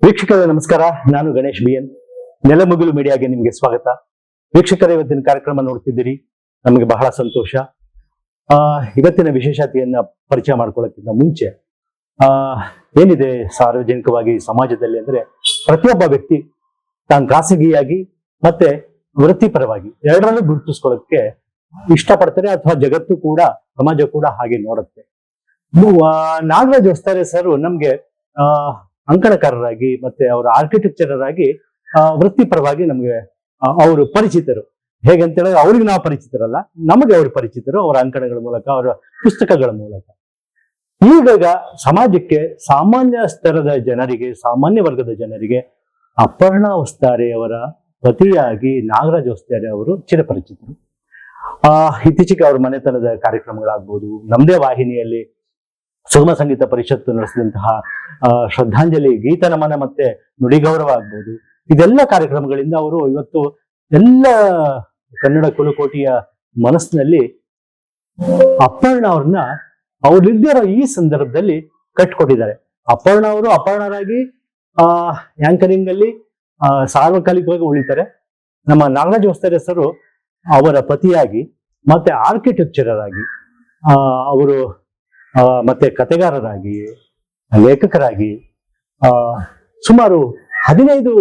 ವೀಕ್ಷಕರೇ ನಮಸ್ಕಾರ. ನಾನು ಗಣೇಶ್ BN, ನೆಲಮುಗಿಲು ಮೀಡಿಯಾಗೆ ನಿಮಗೆ ಸ್ವಾಗತ. ವೀಕ್ಷಕರೇ, ಇವತ್ತಿನ ಕಾರ್ಯಕ್ರಮ ನೋಡ್ತಿದ್ದೀರಿ, ನಮಗೆ ಬಹಳ ಸಂತೋಷ. ಇವತ್ತಿನ ವಿಶೇಷತೆಯನ್ನ ಪರಿಚಯ ಮಾಡ್ಕೊಳ್ಳೋಕ್ಕಿಂತ ಮುಂಚೆ ಏನಿದೆ ಸಾರ್ವಜನಿಕವಾಗಿ ಸಮಾಜದಲ್ಲಿ ಅಂದ್ರೆ, ಪ್ರತಿಯೊಬ್ಬ ವ್ಯಕ್ತಿ ತಾನು ಖಾಸಗಿಯಾಗಿ ಮತ್ತೆ ವೃತ್ತಿಪರವಾಗಿ ಎರಡರಲ್ಲೂ ಗುರುತಿಸ್ಕೊಳ್ಳೋಕ್ಕೆ ಇಷ್ಟಪಡ್ತಾರೆ, ಅಥವಾ ಜಗತ್ತು ಕೂಡ ಸಮಾಜ ಕೂಡ ಹಾಗೆ ನೋಡುತ್ತೆ. ನಾಗರಾಜ್ ಹೊಸ್ತಾರೆ ಸರ್ ನಮ್ಗೆ ಅಂಕಣಕಾರರಾಗಿ ಮತ್ತೆ ಅವರ ಆರ್ಕಿಟೆಕ್ಚರರ್ ಆಗಿ ವೃತ್ತಿಪರವಾಗಿ ನಮ್ಗೆ ಅವರು ಪರಿಚಿತರು. ಹೇಗಂತೇಳಿದ್ರೆ, ಅವ್ರಿಗೆ ನಾವು ಪರಿಚಿತರಲ್ಲ, ನಮಗೆ ಅವರು ಪರಿಚಿತರು ಅವರ ಅಂಕಣಗಳ ಮೂಲಕ, ಅವರ ಪುಸ್ತಕಗಳ ಮೂಲಕ. ಈಗ ಸಮಾಜಕ್ಕೆ ಸಾಮಾನ್ಯ ಸ್ತರದ ಜನರಿಗೆ, ಸಾಮಾನ್ಯ ವರ್ಗದ ಜನರಿಗೆ ಅಪರ್ಣಾ ಹೊಸ್ತಾರೆ ಅವರ ಪತಿಯಾಗಿ ನಾಗರಾಜ್ ಹೊಸ್ತಾರೆ ಅವರು ಚಿರಪರಿಚಿತರು. ಇತ್ತೀಚೆಗೆ ಅವ್ರ ಮನೆತನದ ಕಾರ್ಯಕ್ರಮಗಳಾಗ್ಬೋದು, ನಮ್ಮದೇ ವಾಹಿನಿಯಲ್ಲಿ ಸುಗಮ ಸಂಗೀತ ಪರಿಷತ್ತು ನಡೆಸಿದಂತಹ ಶ್ರದ್ಧಾಂಜಲಿ ಗೀತ ನಮನ ಮತ್ತೆ ನುಡಿಗೌರವ ಆಗ್ಬೋದು, ಇದೆಲ್ಲ ಕಾರ್ಯಕ್ರಮಗಳಿಂದ ಅವರು ಇವತ್ತು ಎಲ್ಲ ಕನ್ನಡ ಕುಲಕೋಟಿಯ ಮನಸ್ಸಿನಲ್ಲಿ ಅಪರ್ಣಾ ಅವ್ರನ್ನ ಅವ್ರಿಲ್ದೇ ಇರೋ ಈ ಸಂದರ್ಭದಲ್ಲಿ ಕಟ್ಕೊಟ್ಟಿದ್ದಾರೆ. ಅಪರ್ಣಾ ಅವರು ಅಪರ್ಣರಾಗಿ ಆಂಕರಿಂಗ್ ಅಲ್ಲಿ ಸಾರ್ವಕಾಲಿಕವಾಗಿ ಉಳಿತಾರೆ. ನಮ್ಮ ನಾಗರಾಜ್ ಹೊಸ್ತಾರೆ ಹೆಸರು ಅವರ ಪತಿಯಾಗಿ ಮತ್ತೆ ಆರ್ಕಿಟೆಕ್ಚರರ್ ಆಗಿ ಅವರು ಮತ್ತೆ ಕತೆಗಾರರಾಗಿ, ಲೇಖಕರಾಗಿ ಸುಮಾರು 15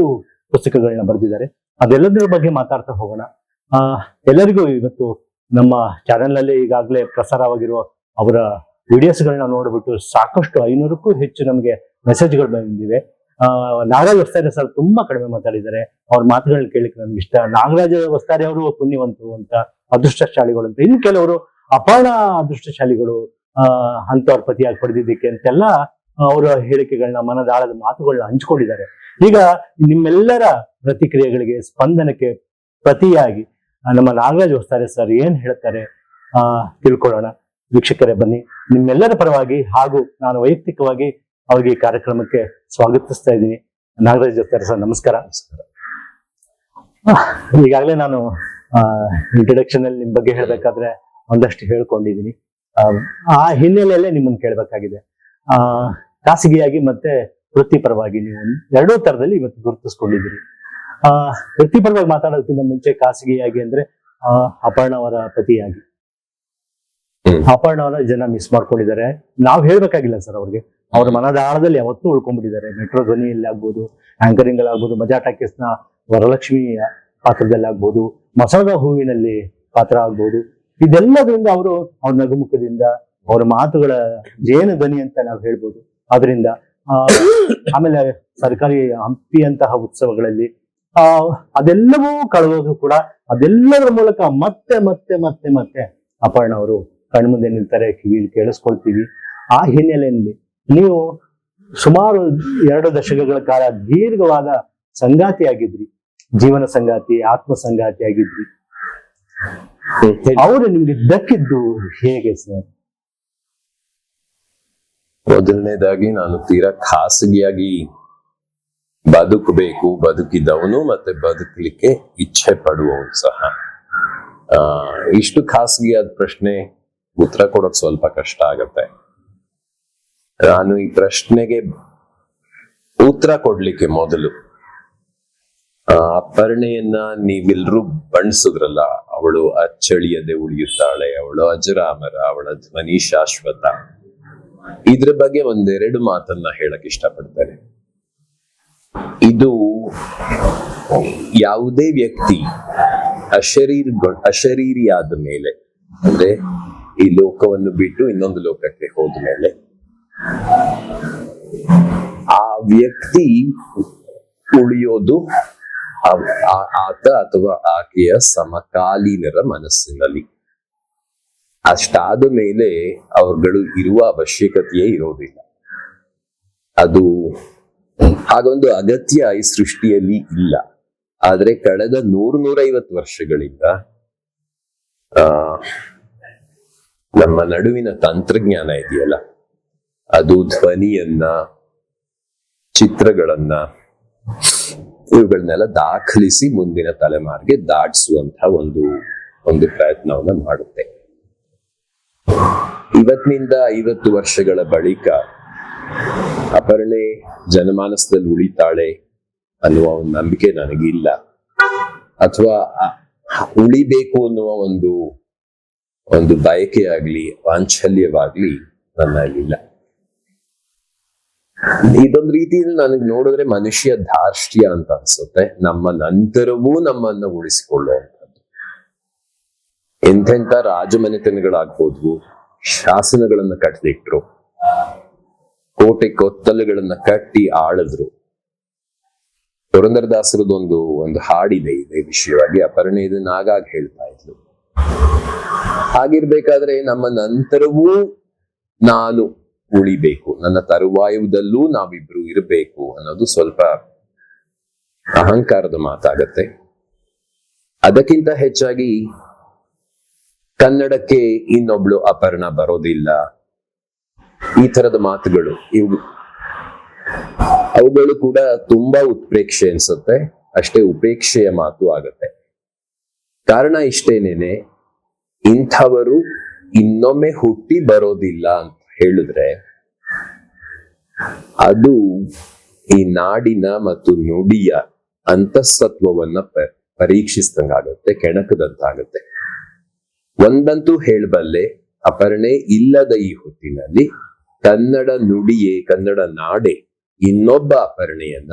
ಪುಸ್ತಕಗಳನ್ನ ಬರೆದಿದ್ದಾರೆ. ಅದೆಲ್ಲದರ ಬಗ್ಗೆ ಮಾತಾಡ್ತಾ ಹೋಗೋಣ. ಎಲ್ಲರಿಗೂ ಇವತ್ತು ನಮ್ಮ ಚಾನೆಲ್ ನಲ್ಲಿ ಈಗಾಗಲೇ ಪ್ರಸಾರವಾಗಿರುವ ಅವರ ವಿಡಿಯೋಸ್ಗಳನ್ನ ನೋಡ್ಬಿಟ್ಟು ಸಾಕಷ್ಟು 500ಕ್ಕೂ ಹೆಚ್ಚು ನಮಗೆ ಮೆಸೇಜ್ಗಳು ಬಂದಿವೆ. ನಾಗರಾಜ್ ಹೊಸ್ತಾರೆ ಸರ್ ತುಂಬಾ ಕಡಿಮೆ ಮಾತಾಡಿದ್ದಾರೆ, ಅವ್ರ ಮಾತುಗಳನ್ನ ಕೇಳಲಿಕ್ಕೆ ನನ್ಗೆ ಇಷ್ಟ. ನಾಗರಾಜ ಹೊಸ್ತಾರೆ ಅವರು ಪುಣ್ಯವಂತರು ಅಂತ, ಅದೃಷ್ಟಶಾಲಿಗಳು ಅಂತ, ಇನ್ನು ಕೆಲವರು ಅಪರ್ಣಾ ಅದೃಷ್ಟಶಾಲಿಗಳು ಅಂತವ್ರ ಪತಿಯಾಗಿ ಪಡೆದಿದ್ದಕ್ಕೆ ಅಂತೆಲ್ಲ ಅವರ ಹೇಳಿಕೆಗಳನ್ನ, ಮನದಾಳದ ಮಾತುಗಳನ್ನ ಹಂಚ್ಕೊಂಡಿದ್ದಾರೆ. ಈಗ ನಿಮ್ಮೆಲ್ಲರ ಪ್ರತಿಕ್ರಿಯೆಗಳಿಗೆ, ಸ್ಪಂದನಕ್ಕೆ ಪ್ರತಿಯಾಗಿ ನಮ್ಮ ನಾಗರಾಜ್ ಹೊಸ್ತಾರೆ ಸರ್ ಏನ್ ಹೇಳ್ತಾರೆ ತಿಳ್ಕೊಳ್ಳೋಣ. ವೀಕ್ಷಕರೇ ಬನ್ನಿ, ನಿಮ್ಮೆಲ್ಲರ ಪರವಾಗಿ ಹಾಗೂ ನಾನು ವೈಯಕ್ತಿಕವಾಗಿ ಅವ್ರಿಗೆ ಈ ಕಾರ್ಯಕ್ರಮಕ್ಕೆ ಸ್ವಾಗತಿಸ್ತಾ ಇದ್ದೀನಿ. ನಾಗರಾಜ್ ಹೊಸ್ತಾರೆ ಸರ್ ನಮಸ್ಕಾರ. ಈಗಾಗಲೇ ನಾನು ಇಂಟ್ರೊಡಕ್ಷನ್ ಅಲ್ಲಿ ನಿಮ್ ಬಗ್ಗೆ ಹೇಳ್ಬೇಕಾದ್ರೆ ಒಂದಷ್ಟು ಹೇಳ್ಕೊಂಡಿದ್ದೀನಿ. ಆ ಹಿನ್ನೆಲೆಯಲ್ಲೇ ನಿಮ್ಮನ್ನು ಕೇಳಬೇಕಾಗಿದೆ. ಖಾಸಗಿಯಾಗಿ ಮತ್ತೆ ವೃತ್ತಿಪರವಾಗಿ ನೀವು ಎರಡೂ ತರದಲ್ಲಿ ಇವತ್ತು ಗುರುತಿಸ್ಕೊಂಡಿದ್ದೀರಿ. ವೃತ್ತಿಪರವಾಗಿ ಮಾತಾಡೋದಕ್ಕಿಂತ ಮುಂಚೆ ಖಾಸಗಿಯಾಗಿ ಅಂದ್ರೆ ಅಪರ್ಣಾ ಅವರ ಪತಿಯಾಗಿ, ಅಪರ್ಣಾ ಅವರ ಜನ ಮಿಸ್ ಮಾಡ್ಕೊಂಡಿದ್ದಾರೆ. ನಾವು ಹೇಳ್ಬೇಕಾಗಿಲ್ಲ ಸರ್ ಅವ್ರಿಗೆ, ಅವ್ರ ಮನದ ಆಳದಲ್ಲಿ ಯಾವತ್ತೂ ಉಳ್ಕೊಂಡ್ಬಿಟ್ಟಿದ್ದಾರೆ. ಮೆಟ್ರೋ ಧ್ವನಿಯಲ್ಲಿ ಆಗ್ಬೋದು, ಆಂಕರಿಂಗ್ ಅಲ್ಲಿ ಆಗ್ಬೋದು, ಮಜಾ ಟಾಕೀಸ್ನ ವರಲಕ್ಷ್ಮಿ ಪಾತ್ರದಲ್ಲಿ ಆಗ್ಬೋದು, ಮಸಣದ ಹೂವಿನಲ್ಲಿ ಪಾತ್ರ ಆಗ್ಬೋದು, ಇದೆಲ್ಲದರಿಂದ ಅವರು ಅವ್ರ ನಗುಮುಖದಿಂದ, ಅವರ ಮಾತುಗಳ ಜೇನು ಧ್ವನಿ ಅಂತ ನಾವು ಹೇಳ್ಬೋದು. ಅದರಿಂದ ಆಮೇಲೆ ಸರ್ಕಾರಿ ಹಂಪಿಯಂತಹ ಉತ್ಸವಗಳಲ್ಲಿ ಅದೆಲ್ಲವೂ ಕಳೆದೋದ್ರು ಕೂಡ ಅದೆಲ್ಲದರ ಮೂಲಕ ಮತ್ತೆ ಮತ್ತೆ ಮತ್ತೆ ಮತ್ತೆ ಅಪರ್ಣಾ ಅವರು ಕಣ್ಮುಂದೆ ನಿಲ್ತಾರೆ, ಕಿವಿಯಲ್ಲಿ ಕೇಳಿಸ್ಕೊಳ್ತೀವಿ. ಆ ಹಿನ್ನೆಲೆಯಲ್ಲಿ ನೀವು ಸುಮಾರು 2 ದಶಕಗಳ ಕಾಲ ದೀರ್ಘವಾದ ಸಂಗಾತಿಯಾಗಿದ್ರಿ, ಜೀವನ ಸಂಗಾತಿ, ಆತ್ಮ ಸಂಗಾತಿ ಆಗಿದ್ರಿ. ಅವರು ನಿಮ್ಗೆ ದಕ್ಕಿದ್ದು ಹೇಗೆ ಸರ್? ಮೊದಲನೇದಾಗಿ ನಾನು ತೀರಾ ಖಾಸಗಿಯಾಗಿ ಬದುಕಬೇಕು, ಬದುಕಿದವನು ಮತ್ತೆ ಬದುಕಲಿಕ್ಕೆ ಇಚ್ಛೆ ಪಡುವವನು ಸಹ. ಇಷ್ಟು ಖಾಸಗಿಯಾದ ಪ್ರಶ್ನೆ ಉತ್ತರ ಕೊಡೋದು ಸ್ವಲ್ಪ ಕಷ್ಟ ಆಗತ್ತೆ. ನಾನು ಈ ಪ್ರಶ್ನೆಗೆ ಉತ್ತರ ಕೊಡ್ಲಿಕ್ಕೆ ಮೊದಲು ಅಪರ್ಣೆಯನ್ನ ನೀವೆಲ್ರೂ ಬಣ್ಸಿದ್ರಲ್ಲ, ಅವಳು ಅಚ್ಚಳಿಯದೆ ಉಳಿಯುತ್ತಾಳೆ, ಅವಳು ಅಜರಾಮರ, ಅವಳ ಧ್ವನಿ ಶಾಶ್ವತ, ಇದ್ರ ಬಗ್ಗೆ 1-2 ಮಾತನ್ನ ಹೇಳಕ್ ಇಷ್ಟಪಡ್ತಾರೆ. ಇದು ಯಾವುದೇ ವ್ಯಕ್ತಿ ಅಶರೀರಿಯಾದ ಮೇಲೆ, ಅಂದ್ರೆ ಈ ಲೋಕವನ್ನು ಬಿಟ್ಟು ಇನ್ನೊಂದು ಲೋಕಕ್ಕೆ ಹೋದ ಮೇಲೆ, ಆ ವ್ಯಕ್ತಿ ಉಳಿಯೋದು ಆತ ಅಥವಾ ಆಕೆಯ ಸಮಕಾಲೀನರ ಮನಸ್ಸಿನಲ್ಲಿ. ಅಷ್ಟಾದ ಮೇಲೆ ಅವರುಗಳು ಇರುವ ಅವಶ್ಯಕತೆಯೇ ಇರೋದಿಲ್ಲ. ಅದು ಹಾಗೊಂದು ಅಗತ್ಯ ಈ ಸೃಷ್ಟಿಯಲ್ಲಿ ಇಲ್ಲ. ಆದ್ರೆ ಕಳೆದ 100-150 ವರ್ಷಗಳಿಂದ ನಮ್ಮ ನಡುವಿನ ತಂತ್ರಜ್ಞಾನ ಇದೆಯಲ್ಲ, ಅದು ಧ್ವನಿಯನ್ನ, ಚಿತ್ರಗಳನ್ನ, ಇವುಗಳನ್ನೆಲ್ಲ ದಾಖಲಿಸಿ ಮುಂದಿನ ತಲೆಮಾರಿಗೆ ದಾಟಿಸುವಂತಹ ಒಂದು ಪ್ರಯತ್ನವನ್ನ ಮಾಡುತ್ತೆ. ಇವತ್ತಿನಿಂದ 50 ವರ್ಷಗಳ ಬಳಿಕ ಅಪರ್ಣೆ ಜನಮಾನಸದಲ್ಲಿ ಉಳಿತಾಳೆ ಅನ್ನುವ ಒಂದು ನಂಬಿಕೆ ನನಗಿಲ್ಲ, ಅಥವಾ ಉಳಿಬೇಕು ಅನ್ನುವ ಒಂದು ಬಯಕೆ ಆಗ್ಲಿ ವಾಂಛಲ್ಯವಾಗ್ಲಿ ನನ್ನಲ್ಲಿಲ್ಲ. ಇದೊಂದು ರೀತಿಯಲ್ಲಿ ನನಗೆ ನೋಡಿದ್ರೆ ಮನುಷ್ಯ ಧಾರ್ಷ್ಟ್ಯ ಅಂತ ಅನ್ಸುತ್ತೆ. ನಮ್ಮ ನಂತರವೂ ನಮ್ಮನ್ನ ಉಳಿಸಿಕೊಳ್ಳುವಂಥದ್ದು. ಎಂತೆಂಥ ರಾಜಮನೆತನಗಳಾಗ್ಬೋದ್ವು, ಶಾಸನಗಳನ್ನ ಕಟ್ಟಿಟ್ರು, ಕೋಟೆ ಕೊತ್ತಲುಗಳನ್ನ ಕಟ್ಟಿ ಆಳಿದ್ರು. ಪುರಂದರದಾಸರದೊಂದು ಹಾಡಿದೆ ಇದೇ ವಿಷಯವಾಗಿ. ಅಪರ್ಣೆ ಇದನ್ನ ಆಗಾಗ ಹೇಳ್ತಾ ಇದ್ಲು. ಹಾಗಿರ್ಬೇಕಾದ್ರೆ ನಮ್ಮ ನಂತರವೂ ನಾನು ಉಳಿಬೇಕು, ನನ್ನ ತರುವಾಯದಲ್ಲೂ ನಾವಿಬ್ರು ಇರಬೇಕು ಅನ್ನೋದು ಸ್ವಲ್ಪ ಅಹಂಕಾರದ ಮಾತಾಗತ್ತೆ. ಅದಕ್ಕಿಂತ ಹೆಚ್ಚಾಗಿ ಕನ್ನಡಕ್ಕೆ ಇನ್ನೊಬ್ಳು ಅಪರ್ಣ ಬರೋದಿಲ್ಲ, ಈ ತರದ ಮಾತುಗಳು ಅವುಗಳು ಕೂಡ ತುಂಬಾ ಉತ್ಪ್ರೇಕ್ಷೆ ಅನ್ಸುತ್ತೆ. ಅಷ್ಟೇ ಉಪೇಕ್ಷೆಯ ಮಾತು ಆಗತ್ತೆ. ಕಾರಣ ಇಷ್ಟೇನೇನೆ, ಇಂಥವರು ಇನ್ನೊಮ್ಮೆ ಹುಟ್ಟಿ ಬರೋದಿಲ್ಲ ಅಂತ ಹೇಳಿದ್ರೆ ಅದು ಈ ನಾಡಿನ ಮತ್ತು ನುಡಿಯ ಅಂತಃಸತ್ವವನ್ನ ಪರೀಕ್ಷಿಸಿದಂಗಾಗತ್ತೆ, ಕೆಣಕದಂತಾಗತ್ತೆ. ಒಂದಂತೂ ಹೇಳಬಲ್ಲೆ, ಅಪರ್ಣೆ ಇಲ್ಲದ ಈ ಹೊತ್ತಿನಲ್ಲಿ ಕನ್ನಡ ನುಡಿಯೇ, ಕನ್ನಡ ನಾಡೆ ಇನ್ನೊಬ್ಬ ಅಪರ್ಣೆಯನ್ನ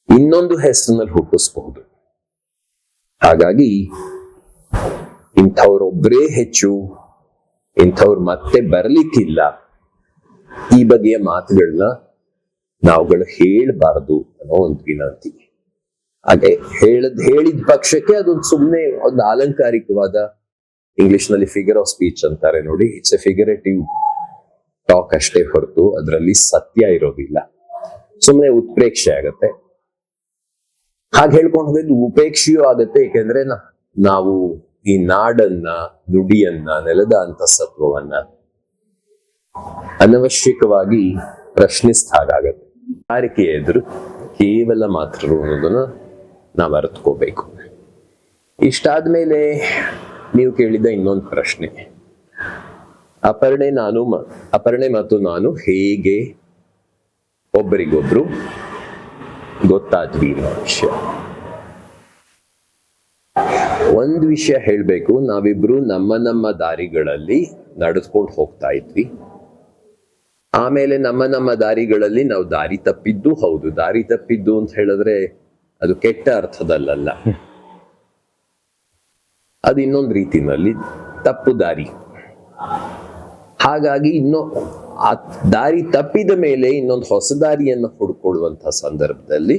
ಇನ್ನೊಂದು ಹೆಸರಿನಲ್ಲಿ ಹುಟ್ಟಿಸಬಹುದು. ಹಾಗಾಗಿ ಇಂಥವ್ರೊಬ್ಬರೇ ಹೆಚ್ಚು, ಇಂಥವ್ರು ಮತ್ತೆ ಬರ್ಲಿಕ್ಕಿಲ್ಲ, ಈ ಬಗೆಯ ಮಾತುಗಳನ್ನ ನಾವುಗಳು ಹೇಳಬಾರದು ಅನ್ನೋ ಒಂದು ವಿನಂತಿ. ಹಾಗೆ ಹೇಳಿದ ಪಕ್ಷಕ್ಕೆ ಅದೊಂದು ಸುಮ್ಮನೆ ಒಂದು ಅಲಂಕಾರಿಕವಾದ, ಇಂಗ್ಲಿಷ್ ನಲ್ಲಿ ಫಿಗರ್ ಆಫ್ ಸ್ಪೀಚ್ ಅಂತಾರೆ ನೋಡಿ, ಇಟ್ಸ್ ಎ ಫಿಗರೇಟಿವ್ ಟಾಕ್ ಅಷ್ಟೇ ಹೊರತು ಅದರಲ್ಲಿ ಸತ್ಯ ಇರೋದಿಲ್ಲ. ಸುಮ್ಮನೆ ಉತ್ಪ್ರೇಕ್ಷೆ ಆಗತ್ತೆ. ಹಾಗೆ ಹೇಳ್ಕೊಂಡು ಹೋಗಿದ್ದು ಉಪೇಕ್ಷೆಯೂ ಆಗತ್ತೆ. ಏಕೆಂದ್ರೆ ನಾವು ಈ ನಾಡನ್ನ, ನುಡಿಯನ್ನ, ನೆಲದ ಅಂತಃಸತ್ವವನ್ನ ಅನವಶ್ಯಕವಾಗಿ ಪ್ರಶ್ನಿಸಿದಾಗತ್ತೆ. ಯಾರಿಕೆ ಎದುರು ಕೇವಲ ಮಾತ್ರರು ಅನ್ನೋದನ್ನ ನಾವು ಅರ್ಥಕೋಬೇಕು. ಇಷ್ಟಾದ್ಮೇಲೆ ನೀವು ಕೇಳಿದ ಇನ್ನೊಂದು ಪ್ರಶ್ನೆ, ಅಪರ್ಣೆ ಮತ್ತು ನಾನು ಹೇಗೆ ಒಬ್ಬರಿಗೊಬ್ರು ಗೊತ್ತಾದ್ವಿ ಅನ್ನೋ ವಿಷಯ. ಒಂದು ವಿಷಯ ಹೇಳ್ಬೇಕು, ನಾವಿಬ್ರು ನಮ್ಮ ದಾರಿಗಳಲ್ಲಿ ನಡೆದುಕೊಂಡು ಹೋಗ್ತಾ ಇದ್ವಿ. ಆಮೇಲೆ ನಮ್ಮ ದಾರಿಗಳಲ್ಲಿ ನಾವು ದಾರಿ ತಪ್ಪಿದ್ದು ಹೌದು. ದಾರಿ ತಪ್ಪಿದ್ದು ಅಂತ ಹೇಳಿದ್ರೆ ಅದು ಕೆಟ್ಟ ಅರ್ಥದಲ್ಲ, ಅದು ಇನ್ನೊಂದು ರೀತಿನಲ್ಲಿ ತಪ್ಪು ದಾರಿ. ಹಾಗಾಗಿ ಆ ದಾರಿ ತಪ್ಪಿದ ಮೇಲೆ ಇನ್ನೊಂದು ಹೊಸ ದಾರಿಯನ್ನು ಹುಡ್ಕೊಳ್ಳುವಂತಹ ಸಂದರ್ಭದಲ್ಲಿ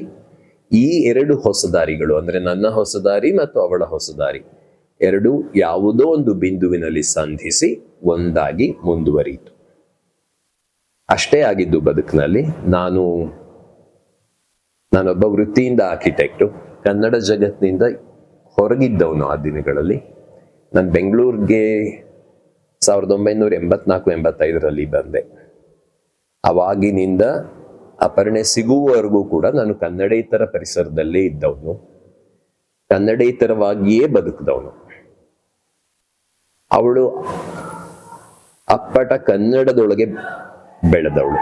ಈ ಎರಡು ಹೊಸ ದಾರಿಗಳು, ಅಂದ್ರೆ ನನ್ನ ಹೊಸ ದಾರಿ ಮತ್ತು ಅವಳ ಹೊಸ ದಾರಿ, ಎರಡು ಯಾವುದೋ ಒಂದು ಬಿಂದುವಿನಲ್ಲಿ ಸಂಧಿಸಿ ಒಂದಾಗಿ ಮುಂದುವರಿಯಿತು. ಅಷ್ಟೇ ಆಗಿದ್ದು ಬದುಕಿನಲ್ಲಿ. ನಾನೊಬ್ಬ ವೃತ್ತಿಯಿಂದ ಆರ್ಕಿಟೆಕ್ಟು, ಕನ್ನಡ ಜಗತ್ತಿನಿಂದ ಹೊರಗಿದ್ದವನು. ಆ ದಿನಗಳಲ್ಲಿ ನಾನು ಬೆಂಗಳೂರಿಗೆ 1984-85 ಬಂದೆ. ಅವಾಗಿನಿಂದ ಅಪರ್ಣೆ ಸಿಗುವವರೆಗೂ ಕೂಡ ನಾನು ಕನ್ನಡೇತರ ಪರಿಸರದಲ್ಲೇ ಇದ್ದವನು, ಕನ್ನಡೇತರವಾಗಿಯೇ ಬದುಕಿದವನು. ಅವಳು ಅಪ್ಪಟ ಕನ್ನಡದೊಳಗೆ ಬೆಳೆದವಳು,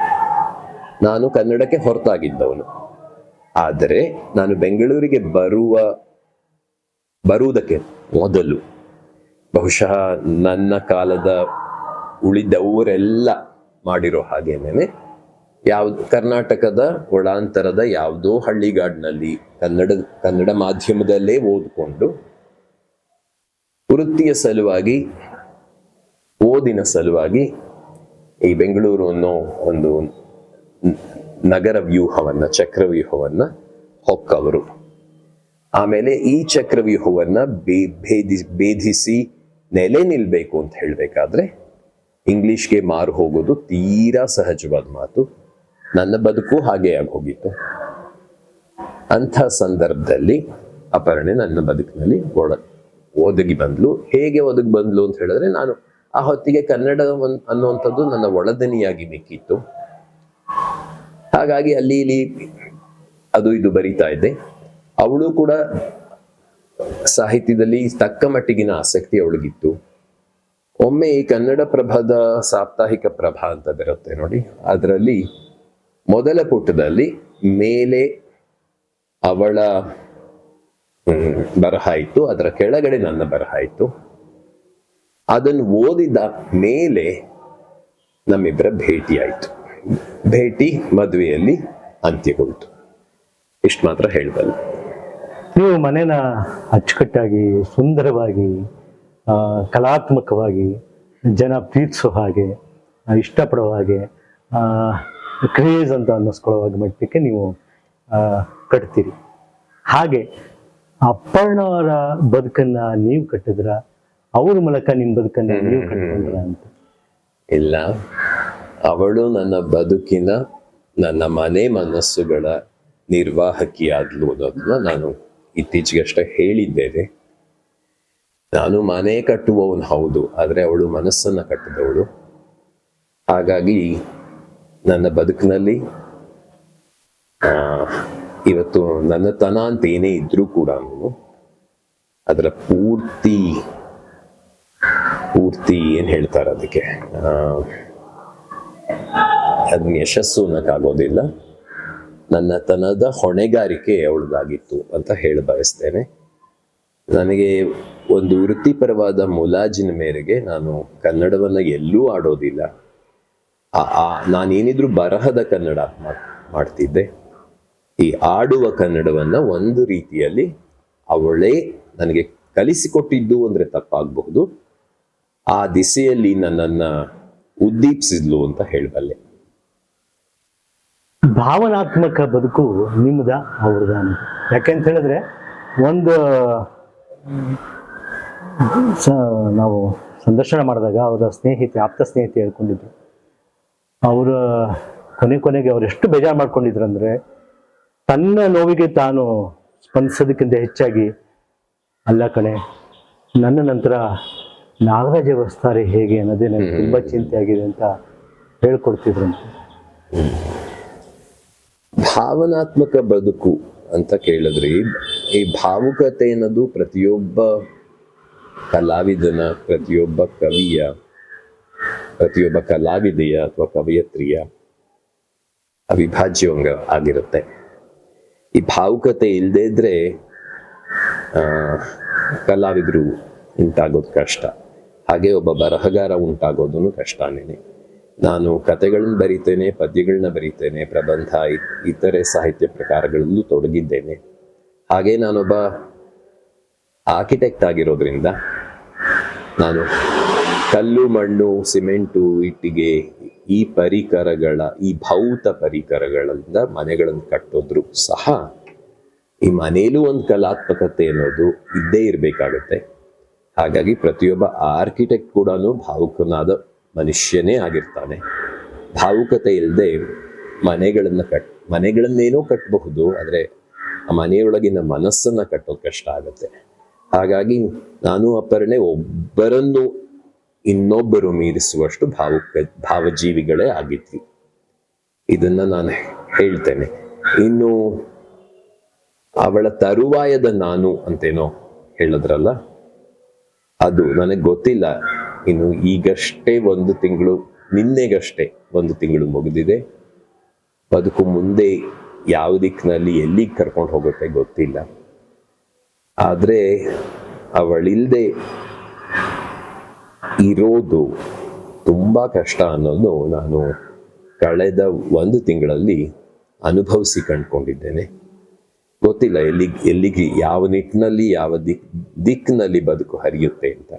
ನಾನು ಕನ್ನಡಕ್ಕೆ ಹೊರತಾಗಿದ್ದವನು. ಆದರೆ ನಾನು ಬೆಂಗಳೂರಿಗೆ ಬರುವುದಕ್ಕೆ ಮೊದಲು, ಬಹುಶಃ ನನ್ನ ಕಾಲದ ಉಳಿದವರೆಲ್ಲ ಮಾಡಿರೋ ಹಾಗೇನೆ, ಕರ್ನಾಟಕದ ಒಳಾಂತರದ ಯಾವುದೋ ಹಳ್ಳಿಗಾಡಿನಲ್ಲಿ ಕನ್ನಡ ಮಾಧ್ಯಮದಲ್ಲೇ ಓದ್ಕೊಂಡು ವೃತ್ತಿಯ ಸಲುವಾಗಿ, ಓದಿನ ಸಲುವಾಗಿ ಈ ಬೆಂಗಳೂರು ಅನ್ನೋ ಒಂದು ನಗರ ವ್ಯೂಹವನ್ನ, ಚಕ್ರವ್ಯೂಹವನ್ನ ಹೊಕ್ಕವರು. ಆಮೇಲೆ ಈ ಚಕ್ರವ್ಯೂಹವನ್ನ ಭೇದಿಸಿ ನೆಲೆ ನಿಲ್ಬೇಕು ಅಂತ ಹೇಳ್ಬೇಕಾದ್ರೆ ಇಂಗ್ಲಿಷ್ಗೆ ಮಾರು ಹೋಗೋದು ತೀರಾ ಸಹಜವಾದ ಮಾತು. ನನ್ನ ಬದುಕು ಹಾಗೆ ಆಗೋಗಿತ್ತು. ಅಂಥ ಸಂದರ್ಭದಲ್ಲಿ ಅಪರ್ಣೆ ನನ್ನ ಬದುಕಿನಲ್ಲಿ ಒದಗಿ ಬಂದ್ಲು. ಹೇಗೆ ಒದಗಿ ಬಂದ್ಲು ಅಂತ ಹೇಳಿದ್ರೆ, ನಾನು ಆ ಹೊತ್ತಿಗೆ ಕನ್ನಡ ಅನ್ನುವಂಥದ್ದು ನನ್ನ ಒಳದನಿಯಾಗಿ ಮಿಕ್ಕಿತ್ತು. ಹಾಗಾಗಿ ಅಲ್ಲಿ ಇಲ್ಲಿ ಅದು ಇದು ಬರಿತಾ ಇದ್ದೆ. ಅವಳು ಕೂಡ ಸಾಹಿತ್ಯದಲ್ಲಿ ತಕ್ಕ ಮಟ್ಟಿಗಿನ ಆಸಕ್ತಿ ಅವಳಿಗಿತ್ತು. ಒಮ್ಮೆ ಈ ಕನ್ನಡ ಪ್ರಭದ ಸಾಪ್ತಾಹಿಕ ಪ್ರಭಾ ಅಂತ ಬರುತ್ತೆ ನೋಡಿ, ಅದರಲ್ಲಿ ಮೊದಲ ಪುಟದಲ್ಲಿ ಮೇಲೆ ಅವಳ ಬರಹ ಇತ್ತು, ಅದರ ಕೆಳಗಡೆ ನನ್ನ ಬರಹ ಇತ್ತು. ಅದನ್ನು ಓದಿದ ಮೇಲೆ ನಮ್ಮಿಬ್ಬರ ಭೇಟಿಯಾಯಿತು. ಭೇಟಿ ಮದುವೆಯಲ್ಲಿ ಅಂತ್ಯಗೊಳ್ತು. ಇಷ್ಟು ಮಾತ್ರ ಹೇಳಬಲ್ಲೆ. ನೀವು ಮನೇನ ಅಚ್ಚುಕಟ್ಟಾಗಿ, ಸುಂದರವಾಗಿ, ಕಲಾತ್ಮಕವಾಗಿ, ಜನ ಪ್ರೀತಿಸೋ ಹಾಗೆ, ಇಷ್ಟಪಡೋ ಹಾಗೆ, ಕ್ರೇಜ್ ಅಂತ ಅನ್ನಿಸ್ಕೊಳ್ಳೋ ಹಾಗೆ ಮಟ್ಟಕ್ಕೆ ನೀವು ಕಟ್ತೀರಿ. ಹಾಗೆ ಅಪ್ಪಣ್ಣ ಅವರ ಬದುಕನ್ನ ನೀವು ಕಟ್ಟಿದ್ರ, ಅವ್ರ ಮೂಲಕ ನಿಮ್ಮ ಬದುಕನ್ನ ನೀವು ಕಟ್ಕೊಂಡ್ರ ಅಂತ? ಇಲ್ಲ, ಅವಳು ನನ್ನ ಬದುಕಿನ, ನನ್ನ ಮನೆ ಮನಸ್ಸುಗಳ ನಿರ್ವಾಹಕಿಯಾದ್ಲು ಅನ್ನೋದನ್ನ ನಾನು ಇತ್ತೀಚೆಗಷ್ಟೇ ಹೇಳಿದ್ದೇನೆ. ನಾನು ಮನೆ ಕಟ್ಟುವವನು ಹೌದು, ಆದರೆ ಅವಳು ಮನಸ್ಸನ್ನ ಕಟ್ಟಿದವಳು. ಹಾಗಾಗಿ ನನ್ನ ಬದುಕಿನಲ್ಲಿ ಇವತ್ತು ನನ್ನ ತನ ಅಂತ ಏನೇ ಇದ್ರೂ ಕೂಡ ಅದರ ಪೂರ್ತಿ ಏನ್ ಹೇಳ್ತಾರೆ ಅದಕ್ಕೆ, ಅದನ್ನ ಯಶಸ್ಸು ಅನ್ನಕ್ಕಾಗೋದಿಲ್ಲ. ನನ್ನ ತನದ ಹೊಣೆಗಾರಿಕೆ ಅವಳದಾಗಿತ್ತು ಅಂತ ಹೇಳ ಬಯಸ್ತೇನೆ. ನನಗೆ ಒಂದು ವೃತ್ತಿಪರವಾದ ಮುಲಾಜಿನ ಮೇರೆಗೆ ನಾನು ಕನ್ನಡವನ್ನ ಎಲ್ಲೂ ಆಡೋದಿಲ್ಲ. ನಾನೇನಿದ್ರು ಬರಹದ ಕನ್ನಡ ಮಾಡ್ತಿದ್ದೆ. ಈ ಆಡುವ ಕನ್ನಡವನ್ನ ಒಂದು ರೀತಿಯಲ್ಲಿ ಅವಳೇ ನನಗೆ ಕಲಿಸಿಕೊಟ್ಟಿದ್ದು ಅಂದ್ರೆ ತಪ್ಪಾಗಬಹುದು. ಆ ದಿಸೆಯಲ್ಲಿ ನನ್ನನ್ನ ಉದ್ದೀಪಿಸಿದ್ಲು ಅಂತ ಹೇಳಬಲ್ಲೆ. ಭಾವನಾತ್ಮಕ ಬದುಕು ನಿಮ್ದ ಅವ್ರದ ಅಂತ. ಯಾಕೆಂತ ಹೇಳಿದ್ರೆ ಒಂದು ನಾವು ಸಂದರ್ಶನ ಮಾಡಿದಾಗ ಅವರ ಸ್ನೇಹಿತೆ, ಆಪ್ತ ಸ್ನೇಹಿತೆ ಹೇಳ್ಕೊಂಡಿದ್ರು, ಅವರ ಕೊನೆಗೆ ಅವ್ರು ಎಷ್ಟು ಬೇಜಾರು ಮಾಡ್ಕೊಂಡಿದ್ರು ಅಂದ್ರೆ, ತನ್ನ ನೋವಿಗೆ ತಾನು ಸ್ಪಂದಿಸೋದಕ್ಕಿಂತ ಹೆಚ್ಚಾಗಿ, ಅಲ್ಲ ಕಣೆ, ನನ್ನ ನಂತರ ನಾಗರಾಜ ಬರ್ಸ್ತಾರೆ ಹೇಗೆ ಅನ್ನೋದೇ ನನಗೆ ತುಂಬಾ ಚಿಂತೆ ಆಗಿದೆ ಅಂತ ಹೇಳ್ಕೊಡ್ತಿದ್ರಂತೆ. ಭಾವನಾತ್ಮಕ ಬದುಕು ಅಂತ ಕೇಳಿದ್ರಿ, ಈ ಭಾವುಕತೆ ಅನ್ನೋದು ಪ್ರತಿಯೊಬ್ಬ ಕಲಾವಿದನ, ಪ್ರತಿಯೊಬ್ಬ ಕವಿಯ, ಪ್ರತಿಯೊಬ್ಬ ಕಲಾವಿದೆಯ ಅಥವಾ ಕವಯತ್ರಿಯ ಅವಿಭಾಜ್ಯ ಅಂಗ ಆಗಿರುತ್ತೆ. ಈ ಭಾವುಕತೆ ಇಲ್ಲದೆ ಇದ್ರೆ ಕಲಾವಿದರು ಉಂಟಾಗೋದು ಕಷ್ಟ. ಹಾಗೆ ಒಬ್ಬ ಬರಹಗಾರ ಉಂಟಾಗೋದು ಕಷ್ಟನೇನೆ. ನಾನು ಕತೆಗಳನ್ನ ಬರೀತೇನೆ, ಪದ್ಯಗಳನ್ನ ಬರೀತೇನೆ, ಪ್ರಬಂಧ, ಇತರೆ ಸಾಹಿತ್ಯ ಪ್ರಕಾರಗಳಲ್ಲೂ ತೊಡಗಿದ್ದೇನೆ. ಹಾಗೆ ನಾನೊಬ್ಬ ಆರ್ಕಿಟೆಕ್ಟ್ ಆಗಿರೋದ್ರಿಂದ ನಾನು ಕಲ್ಲು, ಮಣ್ಣು, ಸಿಮೆಂಟು, ಇಟ್ಟಿಗೆ, ಈ ಪರಿಕರಗಳ, ಈ ಭೌತ ಪರಿಕರಗಳಿಂದ ಮನೆಗಳನ್ನು ಕಟ್ಟೋದ್ರು ಸಹ ಈ ಮನೆಯಲ್ಲೂ ಒಂದು ಕಲಾತ್ಮಕತೆ ಅನ್ನೋದು ಇದ್ದೇ ಇರಬೇಕಾಗತ್ತೆ. ಹಾಗಾಗಿ ಪ್ರತಿಯೊಬ್ಬ ಆರ್ಕಿಟೆಕ್ಟ್ ಕೂಡ ಭಾವುಕನಾದ ಮನುಷ್ಯನೇ ಆಗಿರ್ತಾನೆ. ಭಾವುಕತೆ ಇಲ್ಲದೆ ಮನೆಗಳನ್ನೇನೋ ಕಟ್ಟಬಹುದು, ಆದರೆ ಆ ಮನೆಯೊಳಗಿನ ಮನಸ್ಸನ್ನ ಕಟ್ಟೋದು ಕಷ್ಟ ಆಗುತ್ತೆ. ಹಾಗಾಗಿ ನಾನು ಅಪರ್ಣೆ ಒಬ್ಬರನ್ನು ಇನ್ನೊಬ್ಬರು ಮೀರಿಸುವಷ್ಟು ಭಾವಜೀವಿಗಳೇ ಆಗಿದ್ವಿ. ಇದನ್ನ ನಾನು ಹೇಳ್ತೇನೆ. ಇನ್ನು ಅವಳ ತರುವಾಯದ ನಾನು ಅಂತೇನೋ ಹೇಳಿದ್ರಲ್ಲ, ಅದು ನನಗೆ ಗೊತ್ತಿಲ್ಲ. ಇನ್ನು ಈಗಷ್ಟೇ ನಿನ್ನೆಗಷ್ಟೇ ಒಂದು ತಿಂಗಳು ಮುಗಿದಿದೆ. ಬದುಕು ಮುಂದೆ ಯಾವ ದಿಕ್ಕಿನಲ್ಲಿ ಎಲ್ಲಿಗೆ ಕರ್ಕೊಂಡು ಹೋಗುತ್ತೆ ಗೊತ್ತಿಲ್ಲ. ಆದ್ರೆ ಅವಳಿಲ್ದೆ ಇರೋದು ತುಂಬಾ ಕಷ್ಟ ಅನ್ನೋದು ನಾನು ಕಳೆದ ಒಂದು ತಿಂಗಳಲ್ಲಿ ಅನುಭವಿಸಿ ಕಂಡುಕೊಂಡಿದ್ದೇನೆ. ಗೊತ್ತಿಲ್ಲ ಎಲ್ಲಿಗೆ ಯಾವ ನಿಟ್ಟಿನಲ್ಲಿ, ಯಾವ ದಿಕ್ಕಿನಲ್ಲಿ ಬದುಕು ಹರಿಯುತ್ತೆ ಅಂತ.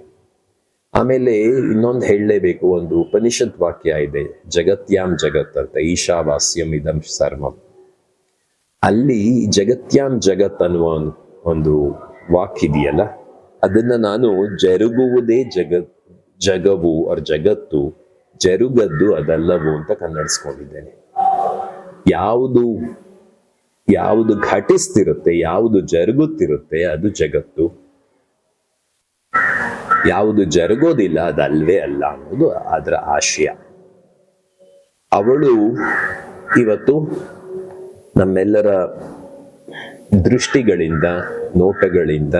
ಆಮೇಲೆ ಇನ್ನೊಂದು ಹೇಳಲೇಬೇಕು, ಒಂದು ಉಪನಿಷತ್ ವಾಕ್ಯ ಇದೆ, ಜಗತ್ಯಾಂ ಜಗತ್ ಅಂತ, ಈಶಾವಾಸ್ಯಂ ಇದಂ ಸರ್ವಂ. ಅಲ್ಲಿ ಜಗತ್ಯಾಂ ಜಗತ್ ಅನ್ನುವ ಒಂದು ವಾಕ್ಯ ಇದೆಯಲ್ಲ, ಅದನ್ನ ನಾನು ಜರುಗುವುದೇ ಜಗವು ಅವ್ರ ಜಗತ್ತು, ಜರುಗದ್ದು ಅದಲ್ಲವು ಅಂತ ಕನ್ನಡಿಸ್ಕೊಂಡಿದ್ದೇನೆ. ಯಾವುದು ಘಟಿಸ್ತಿರುತ್ತೆ, ಯಾವುದು ಜರುಗುತ್ತಿರುತ್ತೆ ಅದು ಜಗತ್ತು, ಯಾವುದು ಜರುಗೋದಿಲ್ಲ ಅದಲ್ವೇ ಅಲ್ಲ ಅನ್ನೋದು ಅದರ ಆಶಯ. ಅವಳು ಇವತ್ತು ನಮ್ಮೆಲ್ಲರ ದೃಷ್ಟಿಗಳಿಂದ, ನೋಟಗಳಿಂದ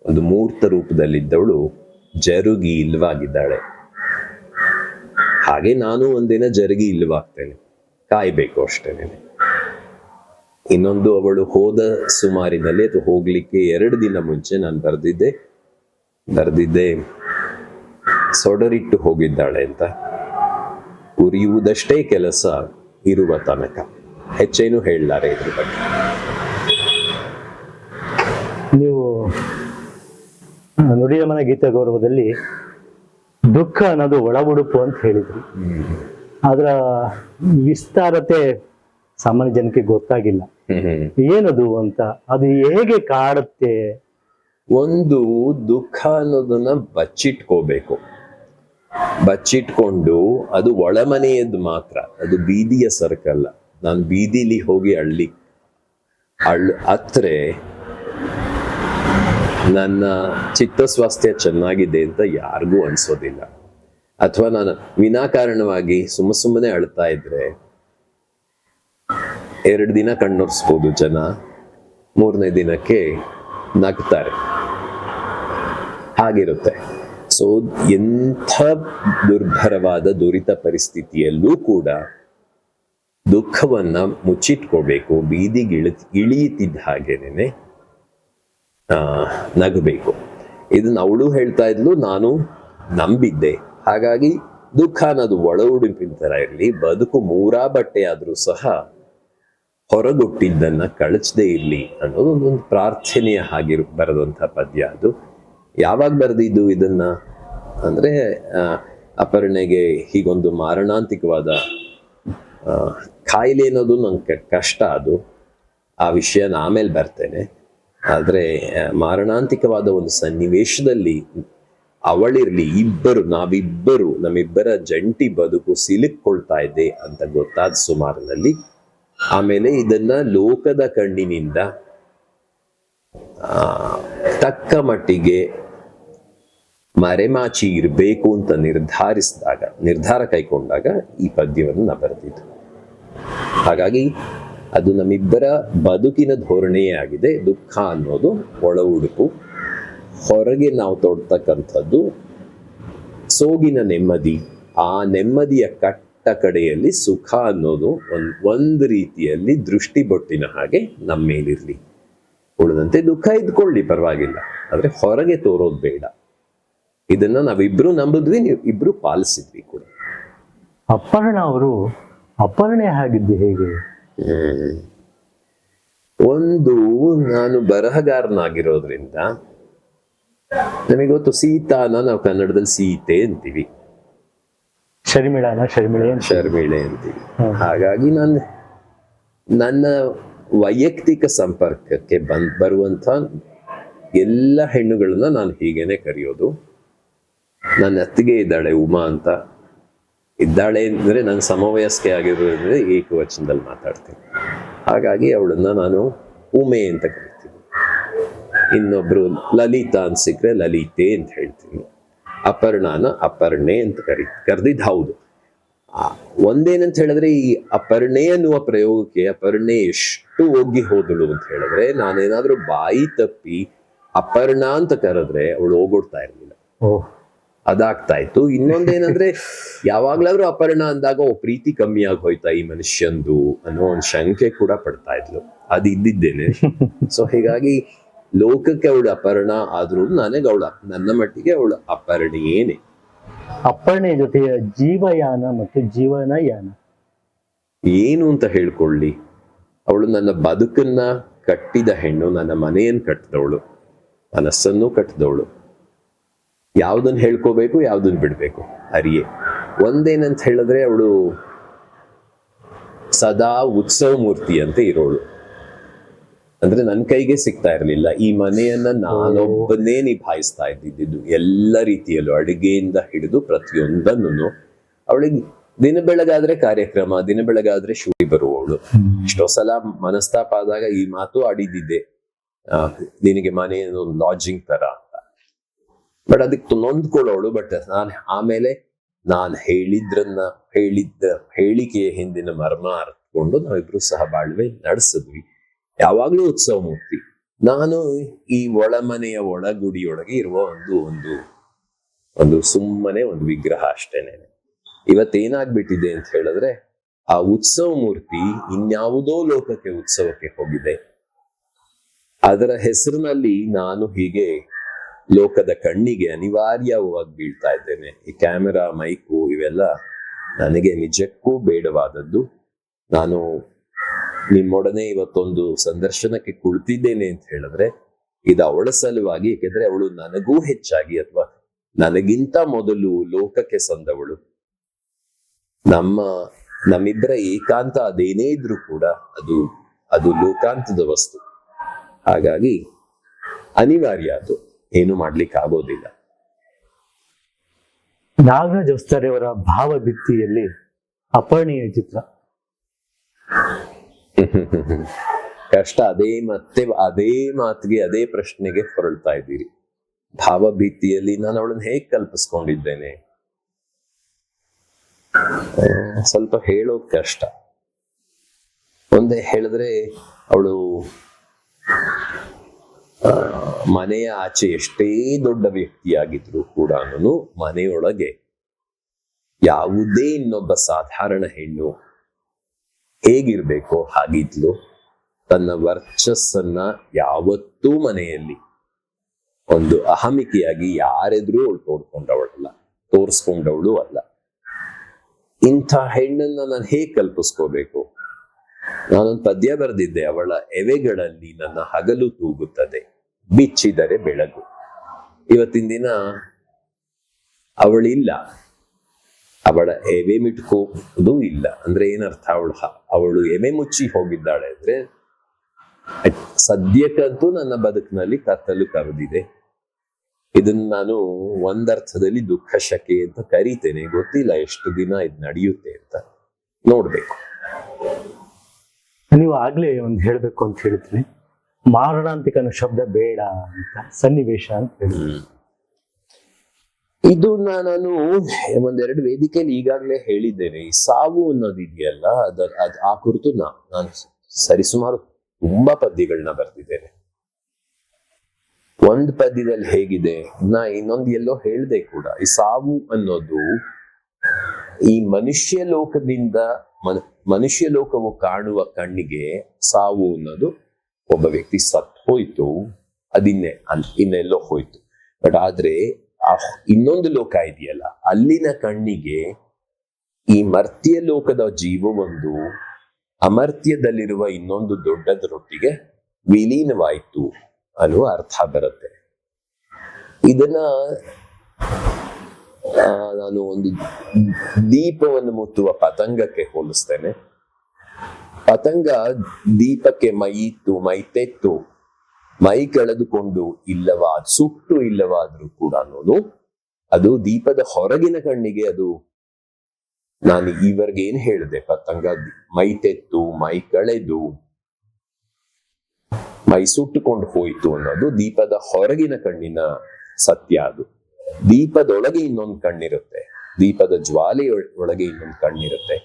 ಒಂದು ಮೂರ್ತ ರೂಪದಲ್ಲಿದ್ದವಳು ಜರುಗಿ ಇಲ್ವಾಗಿದ್ದಾಳೆ. ಹಾಗೆ ನಾನು ಒಂದಿನ ಜರುಗಿ ಇಲ್ವಾಗ್ತೇನೆ. ಕಾಯ್ಬೇಕು ಅಷ್ಟೇನೆ. ಇನ್ನೊಂದು, ಅವಳು ಹೋದ ಸುಮಾರಿನಲ್ಲಿ ಅಥವಾ ಹೋಗ್ಲಿಕ್ಕೆ 2 ದಿನ ಮುಂಚೆ ನಾನು ಬರ್ದಿದ್ದೆ ಸೊಡರಿಟ್ಟು ಹೋಗಿದ್ದಾಳೆ ಅಂತ. ಉರಿಯುವುದಷ್ಟೇ ಕೆಲಸ ಇರುವ ತನಕ, ಹೆಚ್ಚೇನು ಹೇಳಲಾರೆ ಇದ್ರ ಬಗ್ಗೆ. ನೀವು ನುಡಿಯ ಮನ ಗೀತ ಗೌರವದಲ್ಲಿ ದುಃಖ ಅನ್ನೋದು ಒಳ ಉಡುಪು ಅಂತ ಹೇಳಿದ್ರಿ. ಅದರ ವಿಸ್ತಾರತೆ ಸಾಮಾನ್ಯ ಜನಕ್ಕೆ ಗೊತ್ತಾಗಿಲ್ಲ. ಏನದು ಅಂತ, ಅದು ಹೇಗೆ ಕಾಡುತ್ತೆ? ಒಂದು ದುಃಖ ಅನ್ನೋದನ್ನ ಬಚ್ಚಿಟ್ಕೊಂಡು ಅದು ಒಳಮನೆಯದ್ದು ಮಾತ್ರ, ಅದು ಬೀದಿಯ ಸರಕಲ್ಲ. ನಾನು ಬೀದಿಲಿ ಹೋಗಿ ಅತ್ರೆ ನನ್ನ ಚಿತ್ತಸ್ವಾಸ್ಥ್ಯ ಚೆನ್ನಾಗಿದೆ ಅಂತ ಯಾರಿಗೂ ಅನ್ಸೋದಿಲ್ಲ. ಅಥವಾ ನಾನು ವಿನಾಕಾರಣವಾಗಿ ಸುಮ್ಮನೆ ಅಳ್ತಾ ಇದ್ರೆ 2 ದಿನ ಕಣ್ಣೊರ್ಸ್ಬೋದು ಜನ, 3ನೇ ದಿನಕ್ಕೆ ನಗ್ತಾರೆ, ಹಾಗಿರುತ್ತೆ. ಸೊ ಎಂಥ ದುರ್ಭರವಾದ ದುರಿತ ಪರಿಸ್ಥಿತಿಯಲ್ಲೂ ಕೂಡ ದುಃಖವನ್ನ ಮುಚ್ಚಿಟ್ಕೋಬೇಕು. ಬೀದಿಗೆ ಇಳಿಯುತ್ತಿದ್ದ ಹಾಗೇನೆ ನಗಬೇಕು. ಇದನ್ನ ಅವಳು ಹೇಳ್ತಾ ಇದ್ಲು, ನಾನು ನಂಬಿದ್ದೆ. ಹಾಗಾಗಿ ದುಃಖ ಅನ್ನೋದು ಒಳ ಉಡುಪಿನ ತರ ಇರಲಿ, ಬದುಕು 3 ಬಟ್ಟೆ ಆದ್ರೂ ಸಹ ಹೊರಗೊಟ್ಟಿದ್ದನ್ನ ಕಳಚದೇ ಇರ್ಲಿ ಅನ್ನೋದು ಒಂದು ಪ್ರಾರ್ಥನೆಯ ಹಾಗೆ ಬರೆದಂತಹ ಪದ್ಯ. ಅದು ಯಾವಾಗ ಬರೆದಿದ್ದು ಇದನ್ನ ಅಂದ್ರೆ, ಅಪರ್ಣೆಗೆ ಹೀಗೊಂದು ಮಾರಣಾಂತಿಕವಾದ ಕಾಯಿಲೆ ಅನ್ನೋದು ನಂಗೆ ಕಷ್ಟ. ಅದು ಆ ವಿಷಯನ ಆಮೇಲೆ ಬರ್ತೇನೆ. ಆದ್ರೆ ಮಾರಣಾಂತಿಕವಾದ ಒಂದು ಸನ್ನಿವೇಶದಲ್ಲಿ ಅವಳಿರ್ಲಿ, ನಮ್ಮಿಬ್ಬರ ಜಂಟಿ ಬದುಕು ಸಿಲುಕೊಳ್ತಾ ಇದೆ ಅಂತ ಗೊತ್ತಾದ ಸುಮಾರಿನಲ್ಲಿ, ಆಮೇಲೆ ಇದನ್ನ ಲೋಕದ ಕಣ್ಣಿನಿಂದ ತಕ್ಕ ಮಟ್ಟಿಗೆ ಮರೆಮಾಚಿ ಇರಬೇಕು ಅಂತ ನಿರ್ಧಾರ ಕೈಗೊಂಡಾಗ ಈ ಪದ್ಯವನ್ನು ನಾ ಬರೆದಿದ್ದು. ಹಾಗಾಗಿ ಅದು ನಮ್ಮಿಬ್ಬರ ಬದುಕಿನ ಧೋರಣೆಯೇ ಆಗಿದೆ. ದುಃಖ ಅನ್ನೋದು ಒಳ ಉಡುಪು, ಹೊರಗೆ ನಾವು ತೊಡ್ತಕ್ಕಂಥದ್ದು ಸೋಗಿನ ನೆಮ್ಮದಿ. ಆ ನೆಮ್ಮದಿಯ ಕಟ್ಟ ಕಡೆಯಲ್ಲಿ ಸುಖ ಅನ್ನೋದು ಒಂದು ರೀತಿಯಲ್ಲಿ ದೃಷ್ಟಿ ಬೊಟ್ಟಿನ ಹಾಗೆ ನಮ್ಮ ಮೇಲಿರ್ಲಿ. ಉಳಿದಂತೆ ದುಃಖ ಇದ್ಕೊಳ್ಳಿ, ಪರವಾಗಿಲ್ಲ, ಆದ್ರೆ ಹೊರಗೆ ತೋರೋದು ಬೇಡ. ಇದನ್ನ ನಾವಿಬ್ರು ನಂಬಿದ್ವಿ, ಇಬ್ರು ಪಾಲಿಸಿದ್ವಿ ಕೂಡ. ಅಪರ್ಣ ಅವರು ಅಪರ್ಣೆ ಆಗಿದ್ದು ಹೇಗೆ? ಒಂದು, ನಾನು ಬರಹಗಾರನಾಗಿರೋದ್ರಿಂದ ನಮಗೆ ಗೊತ್ತು, ಸೀತಾನ ನಾವು ಕನ್ನಡದಲ್ಲಿ ಸೀತೆ ಅಂತೀವಿ, ಶರ್ಮಿಳೆ ಅಂತೀವಿ. ಹಾಗಾಗಿ ನನ್ನ ವೈಯಕ್ತಿಕ ಸಂಪರ್ಕಕ್ಕೆ ಬರುವಂತ ಎಲ್ಲ ಹೆಣ್ಣುಗಳನ್ನ ನಾನು ಹೀಗೇನೆ ಕರೆಯೋದು. ನನ್ನ ಅತ್ತಿಗೆ ಇದ್ದಾಳೆ, ಉಮಾ ಅಂತ ಇದ್ದಾಳೆ ಅಂದ್ರೆ ನನ್ನ ಸಮವಯಸ್ಕೆ ಆಗಿರೋದ್ರಿಂದ ಏಕವಚನದಲ್ಲಿ ಮಾತಾಡ್ತೀನಿ. ಹಾಗಾಗಿ ಅವಳನ್ನ ನಾನು ಉಮೆ ಅಂತ ಕರಿತೀನಿ. ಇನ್ನೊಬ್ರು ಲಲಿತಾ ಅಂತ ಸಿಕ್ಕರೆ ಲಲಿತೆ ಅಂತ ಹೇಳ್ತೀನಿ. ಅಪರ್ಣಾನ ಅಪರ್ಣೆ ಅಂತ ಕರೆದಿದ್ದು ಹೌದು. ಒಂದೇನಂತ ಹೇಳಿದ್ರೆ, ಈ ಅಪರ್ಣೆ ಅನ್ನುವ ಪ್ರಯೋಗಕ್ಕೆ ಅಪರ್ಣೆ ಎಷ್ಟು ಒಗ್ಗಿ ಹೋದಳು ಅಂತ ಹೇಳಿದ್ರೆ, ನಾನೇನಾದ್ರೂ ಬಾಯಿ ತಪ್ಪಿ ಅಪರ್ಣ ಅಂತ ಕರೆದ್ರೆ ಅವಳು ಹೋಗೊಡ್ತಾ ಇರ್ಲಿಲ್ಲ, ಅದಾಗ್ತಾ ಇತ್ತು. ಇನ್ನೊಂದೇನಂದ್ರೆ, ಯಾವಾಗ್ಲಾದ್ರೂ ಅಪರ್ಣ ಅಂದಾಗ ಪ್ರೀತಿ ಕಮ್ಮಿ ಆಗಿ ಹೋಯ್ತಾ ಈ ಮನುಷ್ಯಂದು ಅನ್ನೋ ಒಂದು ಶಂಕೆ ಕೂಡ ಪಡ್ತಾ ಇದ್ಲು. ಅದು ಇದ್ದಿದ್ದೇನೆ. ಸೊ ಹೀಗಾಗಿ ಲೋಕಕ್ಕೆ ಅವಳು ಅಪರ್ಣ ಆದ್ರೂ ನನ್ನ ಮಟ್ಟಿಗೆ ಅವಳು ಅಪರ್ಣೆಯೇನೆ. ಅಪರ್ಣೆ ಜೊತೆಯ ಜೀವಯಾನ ಮತ್ತು ಜೀವನಯಾನ ಏನು ಅಂತ ಹೇಳ್ಕೊಳ್ಳಿ. ಅವಳು ನನ್ನ ಬದುಕನ್ನ ಕಟ್ಟಿದ ಹೆಣ್ಣು, ನನ್ನ ಮನೆಯನ್ನು ಕಟ್ಟಿದವಳು, ಮನಸ್ಸನ್ನು ಕಟ್ಟಿದವಳು. ಯಾವ್ದನ್ನ ಹೇಳ್ಕೋಬೇಕು, ಯಾವ್ದನ್ನ ಬಿಡ್ಬೇಕು ಅರಿಯೇ. ಒಂದೇನಂತ ಹೇಳಿದ್ರೆ, ಅವಳು ಸದಾ ಉತ್ಸವ ಮೂರ್ತಿ ಅಂತ ಇರೋಳು. ಅಂದ್ರೆ ನನ್ನ ಕೈಗೆ ಸಿಗ್ತಾ ಇರ್ಲಿಲ್ಲ. ಈ ಮನೆಯನ್ನ ನಾನೊಬ್ಬನೇ ನಿಭಾಯಿಸ್ತಾ ಇದ್ದಿದ್ದು ಎಲ್ಲ ರೀತಿಯಲ್ಲೂ, ಅಡಿಗೆಯಿಂದ ಹಿಡಿದು ಪ್ರತಿಯೊಂದನ್ನು. ಅವಳಿಗೆ ದಿನ ಬೆಳಗಾದ್ರೆ ಕಾರ್ಯಕ್ರಮ, ದಿನ ಬೆಳಗಾದ್ರೆ ಶೂಟಿ ಬರುವವಳು. ಎಷ್ಟೋ ಸಲ ಮನಸ್ತಾಪ ಆದಾಗ ಈ ಮಾತು ಆಡಿದ್ದಿದ್ದೆ, ನಿನಗೆ ಮನೆಯನ್ನು ಒಂದು ಲಾಡ್ಜಿಂಗ್ ತರ ಅಂತ. ಬಟ್ ಅದಕ್ಕೆ ನೊಂದ್ಕೊಳ್ಳೋಳು. ಬಟ್ ಆಮೇಲೆ ನಾನು ಹೇಳಿದ್ದ ಹೇಳಿಕೆಯ ಹಿಂದಿನ ಮರ್ಮ ಅರ್ಥಕೊಂಡು ನಾವಿಬ್ರು ಸಹ ಬಾಳ್ವೆ ನಡೆಸಿದ್ವಿ. ಯಾವಾಗ್ಲೂ ಉತ್ಸವ ಮೂರ್ತಿ. ನಾನು ಈ ಒಳಮನೆಯ ಒಳಗುಡಿಯೊಳಗೆ ಇರುವ ಒಂದು ಸುಮ್ಮನೆ ಒಂದು ವಿಗ್ರಹ ಅಷ್ಟೇನೆ. ಇವತ್ತೇನಾಗ್ಬಿಟ್ಟಿದೆ ಅಂತ ಹೇಳಿದ್ರೆ, ಆ ಉತ್ಸವ ಮೂರ್ತಿ ಇನ್ಯಾವುದೋ ಲೋಕಕ್ಕೆ ಉತ್ಸವಕ್ಕೆ ಹೋಗಿದೆ. ಅದರ ಹೆಸರಿನಲ್ಲಿ ನಾನು ಹೀಗೆ ಲೋಕದ ಕಣ್ಣಿಗೆ ಅನಿವಾರ್ಯವಾಗಿ ಬೀಳ್ತಾ ಇದ್ದೇನೆ. ಈ ಕ್ಯಾಮೆರಾ, ಮೈಕು ಇವೆಲ್ಲ ನನಗೆ ನಿಜಕ್ಕೂ ಬೇಡವಾದದ್ದು. ನಾನು ನಿಮ್ಮೊಡನೆ ಇವತ್ತೊಂದು ಸಂದರ್ಶನಕ್ಕೆ ಕುಳಿತಿದ್ದೇನೆ ಅಂತ ಹೇಳಿದ್ರೆ ಇದು ಅವಳ ಸಲುವಾಗಿ, ಏಕೆಂದ್ರೆ ಅವಳು ನನಗೂ ಹೆಚ್ಚಾಗಿ ಅಥವಾ ನನಗಿಂತ ಮೊದಲು ಲೋಕಕ್ಕೆ ಸಂದವಳು. ನಮ್ಮಿಬ್ಬರ ಏಕಾಂತ ಅದೇನೇ ಇದ್ರೂ ಕೂಡ ಅದು ಲೋಕಾಂತದ ವಸ್ತು. ಹಾಗಾಗಿ ಅನಿವಾರ್ಯ, ಅದು ಏನು ಮಾಡ್ಲಿಕ್ಕೆ ಆಗೋದಿಲ್ಲ. ನಾಗರಾಜ್ ಹೊಸ್ತಾರೆ ಅವರ ಭಾವಭಿತ್ತಿಯಲ್ಲಿ ಅಪರ್ಣೀಯ ಚಿತ್ರ ಕಷ್ಟ. ಅದೇ ಮಾತಿಗೆ, ಅದೇ ಪ್ರಶ್ನೆಗೆ ಹೊರಳ್ತಾ ಇದ್ದೀರಿ. ಭಾವಭೀತಿಯಲ್ಲಿ ನಾನು ಅವಳನ್ನು ಹೇಗೆ ಕಲ್ಪಿಸ್ಕೊಂಡಿದ್ದೇನೆ ಸ್ವಲ್ಪ ಹೇಳೋದು ಕಷ್ಟ. ಒಂದೇ ಹೇಳಿದ್ರೆ, ಅವಳು ಮನೆಯ ಆಚೆ ಎಷ್ಟೇ ದೊಡ್ಡ ವ್ಯಕ್ತಿಯಾಗಿದ್ರು ಕೂಡ ಮನೆಯೊಳಗೆ ಯಾವುದೇ ಇನ್ನೊಬ್ಬ ಸಾಧಾರಣ ಹೆಣ್ಣು ಹೇಗಿರ್ಬೇಕೋ ಹಾಗಿದ್ಲು. ತನ್ನ ವರ್ಚಸ್ಸನ್ನ ಯಾವತ್ತೂ ಮನೆಯಲ್ಲಿ ಒಂದು ಅಹಮಿಕೆಯಾಗಿ ಯಾರೆದ್ರೂ ಅವಳು ತೋರಿಸ್ಕೊಂಡವಳು ಅಲ್ಲ. ಇಂಥ ಹೆಣ್ಣನ್ನ ನಾನು ಹೇಗೆ ಕಲ್ಪಿಸ್ಕೋಬೇಕು? ನಾನೊಂದು ಪದ್ಯ ಬರೆದಿದ್ದೆ, ಅವಳ ಎವೆಗಳಲ್ಲಿ ನನ್ನ ಹಗಲು ತೂಗುತ್ತದೆ, ಬಿಚ್ಚಿದರೆ ಬೆಳಗು. ಇವತ್ತಿನ ದಿನ ಅವಳಿಲ್ಲ, ಅವಳ ಎವೆ ಮಿಟ್ಕೋದು ಇಲ್ಲ. ಅಂದ್ರೆ ಏನರ್ಥ? ಅವಳು ಎವೆ ಮುಚ್ಚಿ ಹೋಗಿದ್ದಾಳೆ ಅಂದ್ರೆ ಸದ್ಯಕ್ಕಂತೂ ನನ್ನ ಬದುಕಿನಲ್ಲಿ ಕತ್ತಲು ಕರೆದಿದೆ. ಇದನ್ನ ನಾನು ಒಂದರ್ಥದಲ್ಲಿ ದುಃಖ ಶಕೆ ಅಂತ ಕರೀತೇನೆ. ಗೊತ್ತಿಲ್ಲ ಎಷ್ಟು ದಿನ ಇದು ನಡೆಯುತ್ತೆ ಅಂತ, ನೋಡ್ಬೇಕು. ನೀವು ಆಗ್ಲೇ ಒಂದು ಹೇಳ್ಬೇಕು ಅಂತ ಹೇಳಿದ್ರಿ, ಮಾರಣಾಂತಿಕ ಅನ್ನೋ ಶಬ್ದ ಬೇಡ ಅಂತ, ಸನ್ನಿವೇಶ ಅಂತ ಹೇಳಿ. ಇದು ನಾನು ಒಂದೆರಡು ವೇದಿಕೆಯಲ್ಲಿ ಈಗಾಗಲೇ ಹೇಳಿದ್ದೇನೆ. ಈ ಸಾವು ಅನ್ನೋದಿದೆಯಲ್ಲ, ಆ ಕುರಿತು ನಾನು ಸರಿಸುಮಾರು ತುಂಬಾ ಪದ್ಯಗಳನ್ನ ಬರೆದಿದ್ದೇನೆ. ಒಂದು ಪದ್ಯದಲ್ಲಿ ಹೇಗಿದೆ, ಇನ್ನೊಂದು ಎಲ್ಲೋ ಹೇಳ್ದೆ ಕೂಡ, ಈ ಸಾವು ಅನ್ನೋದು ಈ ಮನುಷ್ಯ ಲೋಕವು ಕಾಣುವ ಕಣ್ಣಿಗೆ ಸಾವು ಅನ್ನೋದು ಒಬ್ಬ ವ್ಯಕ್ತಿ ಸತ್ ಹೋಯ್ತು, ಇನ್ನೆಲ್ಲೋ ಹೋಯ್ತು. ಬಟ್ ಆದ್ರೆ ಇನ್ನೊಂದು ಲೋಕ ಇದೆಯಲ್ಲ, ಅಲ್ಲಿನ ಕಣ್ಣಿಗೆ ಈ ಮರ್ತ್ಯ ಲೋಕದ ಜೀವವೊಂದು ಅಮರ್ತ್ಯದಲ್ಲಿರುವ ಇನ್ನೊಂದು ದೊಡ್ಡದರೊಟ್ಟಿಗೆ ವಿಲೀನವಾಯಿತು ಅನ್ನುವ ಅರ್ಥ ಬರುತ್ತೆ. ಇದನ್ನ ನಾನು ಒಂದು ದೀಪವನ್ನು ಮುತ್ತುವ ಪತಂಗಕ್ಕೆ ಹೋಲಿಸ್ತೇನೆ. ಪತಂಗ ದೀಪಕ್ಕೆ ಮೈತೆತ್ತು ಮೈ ಕಳೆದುಕೊಂಡು ಸುಟ್ಟು ಇಲ್ಲವಾದ್ರೂ ಕೂಡ ಅದು ದೀಪದ ಹೊರಗಿನ ಕಣ್ಣಿಗೆ ನಾನು ಈವರೆಗೆ ಏನ್ ಹೇಳಿದೆ, ಪತಂಗ ಮೈತೆತ್ತು ಮೈ ಕಳೆದು ಮೈ ಸುಟ್ಟುಕೊಂಡು ಹೋಯ್ತು ಅನ್ನೋದು ದೀಪದ ಹೊರಗಿನ ಕಣ್ಣಿನ ಸತ್ಯ. ಅದು ದೀಪದೊಳಗೆ ಇನ್ನೊಂದು ಕಣ್ಣಿರುತ್ತೆ, ದೀಪದ ಜ್ವಾಲೆಯೊಳಗೆ ಇನ್ನೊಂದು ಕಣ್ಣಿರುತ್ತೆ.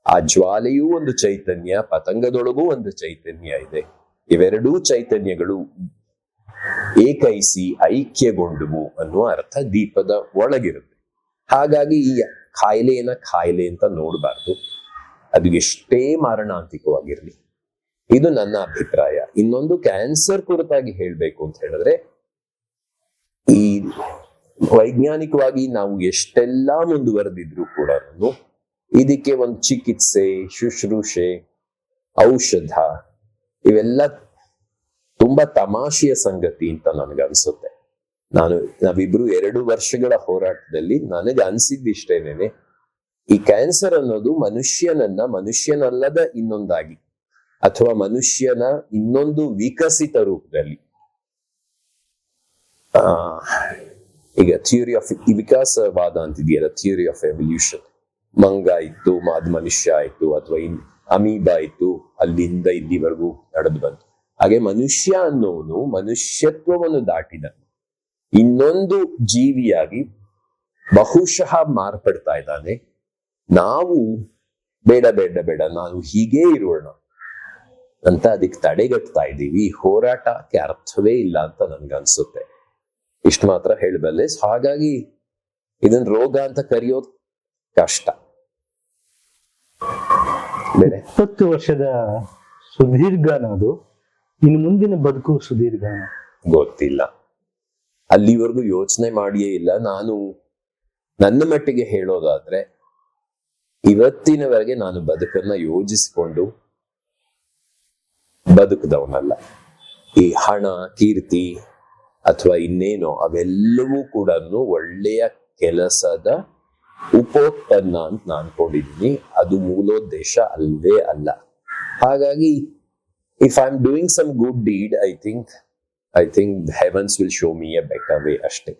ಆ ಜ್ವಾಲೆಯೂ ಒಂದು ಚೈತನ್ಯ, ಪತಂಗದೊಳಗೂ ಒಂದು ಚೈತನ್ಯ ಇದೆ. ಇವೆರಡೂ ಚೈತನ್ಯಗಳು ಏಕೈಸಿ ಐಕ್ಯಗೊಂಡುವು ಅನ್ನುವ ಅರ್ಥ ದೀಪದ ಒಳಗಿರುತ್ತೆ. ಹಾಗಾಗಿ ಈ ಕಾಯಿಲೆ ಅಂತ ನೋಡಬಾರ್ದು, ಅದು ಎಷ್ಟೇ ಮಾರಣಾಂತಿಕವಾಗಿರ್ಲಿ. ಇದು ನನ್ನ ಅಭಿಪ್ರಾಯ. ಇನ್ನೊಂದು, ಕ್ಯಾನ್ಸರ್ ಕುರಿತಾಗಿ ಹೇಳ್ಬೇಕು ಅಂತ ಹೇಳಿದ್ರೆ, ಈ ವೈಜ್ಞಾನಿಕವಾಗಿ ನಾವು ಎಷ್ಟೆಲ್ಲಾ ಮುಂದುವರೆದಿದ್ರು ಕೂಡ ಇದಕ್ಕೆ ಒಂದು ಚಿಕಿತ್ಸೆ, ಶುಶ್ರೂಷೆ, ಔಷಧ ಇವೆಲ್ಲ ತುಂಬಾ ತಮಾಷೆಯ ಸಂಗತಿ ಅಂತ ನನಗನ್ಸುತ್ತೆ. ನಾವಿಬ್ರು 2 ವರ್ಷಗಳ ಹೋರಾಟದಲ್ಲಿ ನನಗೆ ಅನ್ಸಿದ್ದಿಷ್ಟೇನೇನೆ, ಈ ಕ್ಯಾನ್ಸರ್ ಅನ್ನೋದು ಮನುಷ್ಯನಲ್ಲದ ಇನ್ನೊಂದಾಗಿ ಅಥವಾ ಮನುಷ್ಯನ ಇನ್ನೊಂದು ವಿಕಸಿತ ರೂಪದಲ್ಲಿ, ಈಗ ಥಿಯರಿ ಆಫ್ ವಿಕಾಸವಾದ ಅಂತಿದೆಯಲ್ಲ, ಥಿಯರಿ ಆಫ್ ಎವಲ್ಯೂಷನ್, ಮಂಗ ಇತ್ತು, ಮನುಷ್ಯ ಆಯ್ತು, ಅಥವಾ ಅಮೀಬಾ ಇತ್ತು, ಅಲ್ಲಿಂದ ಇಲ್ಲಿವರೆಗೂ ನಡೆದು ಬಂತು. ಹಾಗೆ ಮನುಷ್ಯ ಅನ್ನೋನು ಮನುಷ್ಯತ್ವವನ್ನು ದಾಟಿದ ಇನ್ನೊಂದು ಜೀವಿಯಾಗಿ ಬಹುಶಃ ಮಾರ್ಪಡ್ತಾ ಇದ್ದಾನೆ. ನಾವು ಬೇಡ ನಾನು ಹೀಗೇ ಇರೋಣ ಅಂತ ಅದಕ್ಕೆ ತಡೆಗಟ್ತಾ ಇದ್ದೀವಿ. ಈ ಹೋರಾಟಕ್ಕೆ ಅರ್ಥವೇ ಇಲ್ಲ ಅಂತ ನನ್ಗನ್ಸುತ್ತೆ. ಇಷ್ಟು ಮಾತ್ರ ಹೇಳಬಲ್ಲೆ. ಹಾಗಾಗಿ ಇದನ್ನ ರೋಗ ಅಂತ ಕರೆಯೋದು ಕಷ್ಟ. ಬೇರೆ 20 ವರ್ಷದ ಸುದೀರ್ಘನ ಅದು, ಇನ್ನು ಮುಂದಿನ ಬದುಕು ಸುದೀರ್ಘನ? ಗೊತ್ತಿಲ್ಲ, ಅಲ್ಲಿವರೆಗೂ ಯೋಚನೆ ಮಾಡಿಯೇ ಇಲ್ಲ. ನಾನು ನನ್ನ ಮಟ್ಟಿಗೆ ಹೇಳೋದಾದ್ರೆ ಇವತ್ತಿನವರೆಗೆ ನಾನು ಬದುಕನ್ನ ಯೋಜಿಸಿಕೊಂಡು ಬದುಕದವನಲ್ಲ. ಈ ಹಣ, ಕೀರ್ತಿ ಅಥವಾ ಇನ್ನೇನೋ ಅವೆಲ್ಲವೂ ಕೂಡ ಒಳ್ಳೆಯ ಕೆಲಸದ ಉಪೋತ್ಪನ್ನ ಅಂತ ನಾನು ಅನ್ಕೊಂಡಿದ್ದೀನಿ. ಅದು ಮೂಲೋದ್ದೇಶ ಅಲ್ಲವೇ ಅಲ್ಲ. ಹಾಗಾಗಿ if I am doing some good deed, I think heavens will show me a better way ಅಷ್ಟೇ.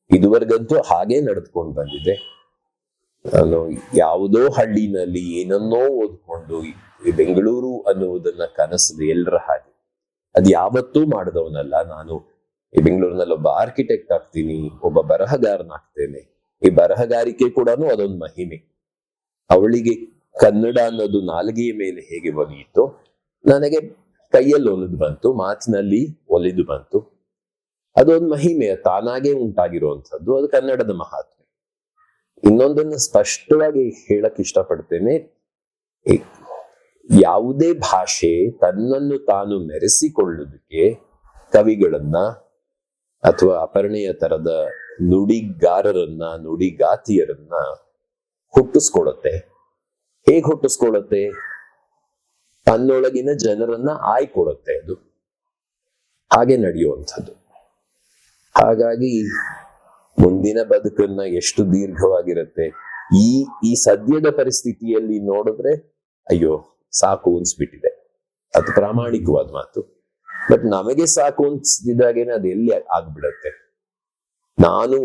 ಇದುವರೆಗಂತೂ ಹಾಗೆ ನಡೆದುಕೊಂಡು ಬಂದಿದೆ. ನಾನು ಯಾವುದೋ ಹಳ್ಳಿನಲ್ಲಿ ಏನನ್ನೋ ಓದ್ಕೊಂಡು ಈ ಬೆಂಗಳೂರು ಅನ್ನುವುದನ್ನ ಕನಸಿದೆ ಎಲ್ಲರ ಹಾಗೆ. ಅದು ಯಾವತ್ತೂ ಮಾಡಿದವನಲ್ಲ. ನಾನು ಈ ಬೆಂಗಳೂರಿನಲ್ಲಿ ಒಬ್ಬ ಆರ್ಕಿಟೆಕ್ಟ್ ಆಗ್ತೀನಿ, ಒಬ್ಬ ಬರಹಗಾರನಾಗ್ತೇನೆ. ಈ ಬರಹಗಾರಿಕೆ ಕೂಡ ಅದೊಂದು ಮಹಿಮೆ. ಅವಳಿಗೆ ಕನ್ನಡ ಅನ್ನೋದು ನಾಲಿಗೆಯ ಮೇಲೆ ಹೇಗೆ ಒಲಿಯಿತೋ, ನನಗೆ ಕೈಯಲ್ಲಿ ಒಲಿದು ಬಂತು, ಮಾತಿನಲ್ಲಿ ಒಲಿದು ಬಂತು. ಅದೊಂದು ಮಹಿಮೆ, ತಾನಾಗೆ ಉಂಟಾಗಿರುವಂಥದ್ದು. ಅದು ಕನ್ನಡದ ಮಹಾತ್ಮೆ. ಇನ್ನೊಂದನ್ನ ಸ್ಪಷ್ಟವಾಗಿ ಹೇಳಕ್ ಇಷ್ಟಪಡ್ತೇನೆ. ಯಾವುದೇ ಭಾಷೆ ತನ್ನನ್ನು ತಾನು ಮೆರೆಸಿಕೊಳ್ಳುವುದಕ್ಕೆ ಕವಿಗಳನ್ನ ಅಥವಾ ಅಪರ್ಣೆಯ ತರದ ನುಡಿಗಾರರನ್ನ, ನುಡಿಗಾತಿಯರನ್ನ ಹುಟ್ಟಿಸ್ಕೊಳತ್ತೆ. ಹೇಗ್ ಹುಟ್ಟಿಸ್ಕೊಳತ್ತೆ? ತನ್ನೊಳಗಿನ ಜನರನ್ನ ಆಯ್ಕೊಳತ್ತೆ. ಅದು ಹಾಗೆ ನಡೆಯುವಂಥದ್ದು. ಹಾಗಾಗಿ ಮುಂದಿನ ಬದುಕನ್ನ ಎಷ್ಟು ದೀರ್ಘವಾಗಿರುತ್ತೆ, ಈ ಸದ್ಯದ ಪರಿಸ್ಥಿತಿಯಲ್ಲಿ ನೋಡಿದ್ರೆ ಅಯ್ಯೋ ಸಾಕು ಅನ್ಸ್ಬಿಟ್ಟಿದೆ. ಅದು ಪ್ರಾಮಾಣಿಕವಾದ ಮಾತು. ಬಟ್ ನಮಗೆ ಸಾಕು ಅನ್ಸ್ತಿದ್ದಾಗೇನೆ ಅದು ಎಲ್ಲಿ ಆಗ್ಬಿಡತ್ತೆ. ನಾನು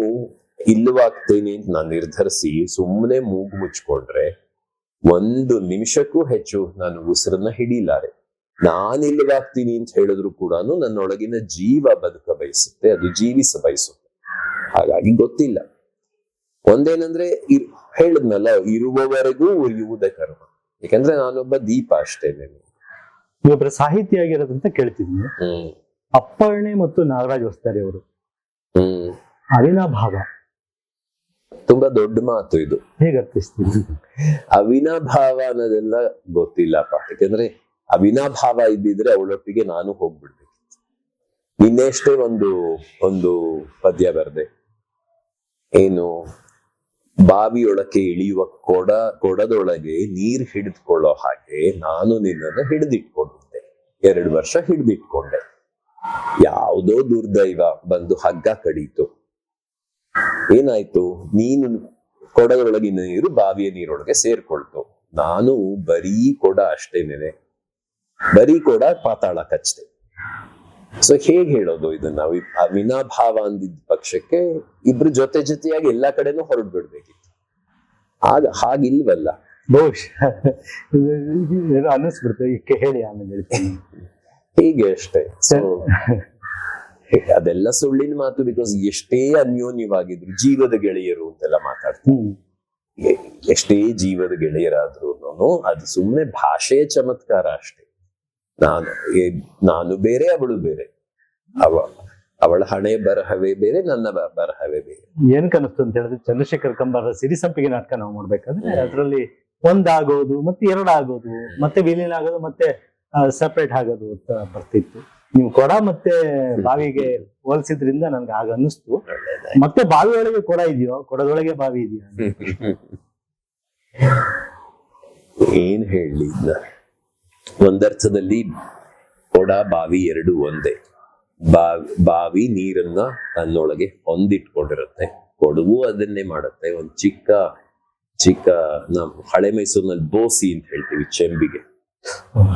ಇಲ್ಲವಾಗ್ತೇನೆ ಅಂತ ನಾನು ನಿರ್ಧರಿಸಿ ಸುಮ್ಮನೆ ಮೂಗು ಮುಚ್ಕೊಂಡ್ರೆ 1 ನಿಮಿಷಕ್ಕೂ ಹೆಚ್ಚು ನಾನು ಉಸಿರನ್ನ ಹಿಡಿಲಾರೆ. ನಾನು ಇಲ್ಲವಾಗ್ತೀನಿ ಅಂತ ಹೇಳಿದ್ರು ಕೂಡ ನನ್ನೊಳಗಿನ ಜೀವ ಬದುಕ ಬಯಸುತ್ತೆ, ಅದು ಜೀವಿಸ ಬಯಸುತ್ತೆ. ಹಾಗಾಗಿ ಗೊತ್ತಿಲ್ಲ. ಒಂದೇನಂದ್ರೆ ಹೇಳಿದ್ನಲ್ಲ, ಇರುವವರೆಗೂ ಉರಿಯುವುದೇ ಕರ್ಮ. ಯಾಕಂದ್ರೆ ನಾನೊಬ್ಬ ದೀಪ ಅಷ್ಟೇನೆ. ನೀವೊಬ್ಬರ ಸಾಹಿತಿ ಆಗಿರೋದಂತ ಕೇಳ್ತಿದ್ದೀನಿ. ಅಪ್ಪರ್ಣೆ ಮತ್ತು ನಾಗರಾಜ್ ಹೊಸ್ತಾರಿ ಅವರು ಅವಿನಾಭಾವ ತುಂಬಾ ದೊಡ್ಡ ಮಾತು ಇದು. ಹೇಗೆ ಅರ್ಥಿಸ್ತೀವಿ? ಅವಿನಾಭಾವ ಅನ್ನೋದೆಲ್ಲ ಗೊತ್ತಿಲ್ಲಪ್ಪ. ಯಾಕಂದ್ರೆ ಅವಿನಾಭಾವ ಇದ್ದಿದ್ರೆ ಅವಳೊಟ್ಟಿಗೆ ನಾನು ಹೋಗ್ಬಿಡ್ಬೇಕಿತ್ತು. ನಿನ್ನೆಷ್ಟೇ ಒಂದು ಪದ್ಯ ಬರ್ದೆ. ಏನು, ಬಾವಿಯೊಳಕ್ಕೆ ಇಳಿಯುವ ಕೊಡದೊಳಗೆ ನೀರ್ ಹಿಡಿದುಕೊಳ್ಳೋ ಹಾಗೆ ನಾನು ನಿನ್ನನ್ನು ಹಿಡಿದಿಟ್ಕೊಂಡಿದ್ದೆ. 2 ವರ್ಷ ಹಿಡಿದಿಟ್ಕೊಂಡೆ. ಯಾವುದೋ ದುರ್ದೈವ ಬಂದು ಹಗ್ಗ ಕಡೀತು. ಏನಾಯ್ತು? ನೀನು ಕೊಡದೊಳಗಿನ ನೀರು ಬಾವಿಯ ನೀರೊಳಗೆ ಸೇರ್ಕೊಳ್ತು. ನಾನು ಬರೀ ಕೊಡ ಅಷ್ಟೇನೆ, ಬರೀ ಕೊಡ ಪಾತಾಳ ಕಚ್ತೆ. ಸೊ ಹೇಗ್ ಹೇಳೋದು ಇದನ್ನ? ಅವಿನಾಭಾವ ಅಂದಿದ್ದ ಪಕ್ಷಕ್ಕೆ ಇಬ್ರು ಜೊತೆಯಾಗಿ ಎಲ್ಲಾ ಕಡೆನೂ ಹೊರಡ್ ಬಿಡ್ಬೇಕಿತ್ತು. ಹಾಗಿಲ್ವಲ್ಲ. ಬಹುಶಃ ಅನ್ನಿಸ್ಬಿಡ್ತು. ಹೇಳಿ ಆಮೇಲೆ ಹೇಳ್ತೀನಿ. ಹೀಗೆ ಅಷ್ಟೇ. ಸೊ ಅದೆಲ್ಲ ಸುಳ್ಳಿನ ಮಾತು. ಬಿಕಾಸ್ ಎಷ್ಟೇ ಅನ್ಯೋನ್ಯವಾಗಿದ್ರು, ಜೀವದ ಗೆಳೆಯರು ಅಂತೆಲ್ಲ ಮಾತಾಡ್ತಾರೆ. ಎಷ್ಟೇ ಜೀವದ ಗೆಳೆಯರಾದ್ರು ಅದು ಸುಮ್ಮನೆ ಭಾಷೆಯ ಚಮತ್ಕಾರ ಅಷ್ಟೇ. ನಾನು ಬೇರೆ, ಅವಳು ಬೇರೆ. ಅವಳ ಹಣೆ ಬರಹವೇ ಬೇರೆ, ನನ್ನ ಬರಹವೇ ಬೇರೆ. ಏನ್ ಕನಸ್ತು ಅಂತ ಹೇಳಿದ್ರೆ, ಚಂದ್ರಶೇಖರ್ ಕಂಬಾರ ಸಿರಿಸಂಪಿಗೆ ನಾಟಕ ನಾವು ಮಾಡ್ಬೇಕಾದ್ರೆ ಅದರಲ್ಲಿ 1 ಆಗೋದು, ಮತ್ತೆ 2 ಆಗೋದು, ಮತ್ತೆ ವಿಲೀನ ಆಗೋದು, ಮತ್ತೆ ಸೆಪರೇಟ್ ಆಗೋದು ಅಂತ ಬರ್ತಿತ್ತು. ನೀವು ಕೊಡ ಮತ್ತೆ ಬಾವಿಗೆ ಹೋಲಿಸಿದ್ರಿಂದ ನನ್ಗೆ ಆಗ ಅನ್ನಿಸ್ತು. ಮತ್ತೆ ಬಾವಿ ಒಳಗೆ ಕೊಡ ಇದೆಯೋ, ಕೊಡದೊಳಗೆ ಬಾವಿ ಇದೆಯೋ? ಏನ್ ಹೇಳಿ, ಒಂದರ್ಥದಲ್ಲಿ ಕೊಡ ಬಾವಿ 2 ಒಂದೇ. ಬಾವಿ ನೀರನ್ನ ತನ್ನೊಳಗೆ ಹೊಂದಿಟ್ಕೊಂಡಿರುತ್ತೆ, ಕೊಡವು ಅದನ್ನೇ ಮಾಡುತ್ತೆ. ಒಂದ್ ಚಿಕ್ಕ ನಾವು ಹಳೆ ಮೈಸೂರಿನಲ್ಲಿ ಬೋಸಿ ಅಂತ ಹೇಳ್ತೀವಿ, ಚೆಂಬಿಗೆ.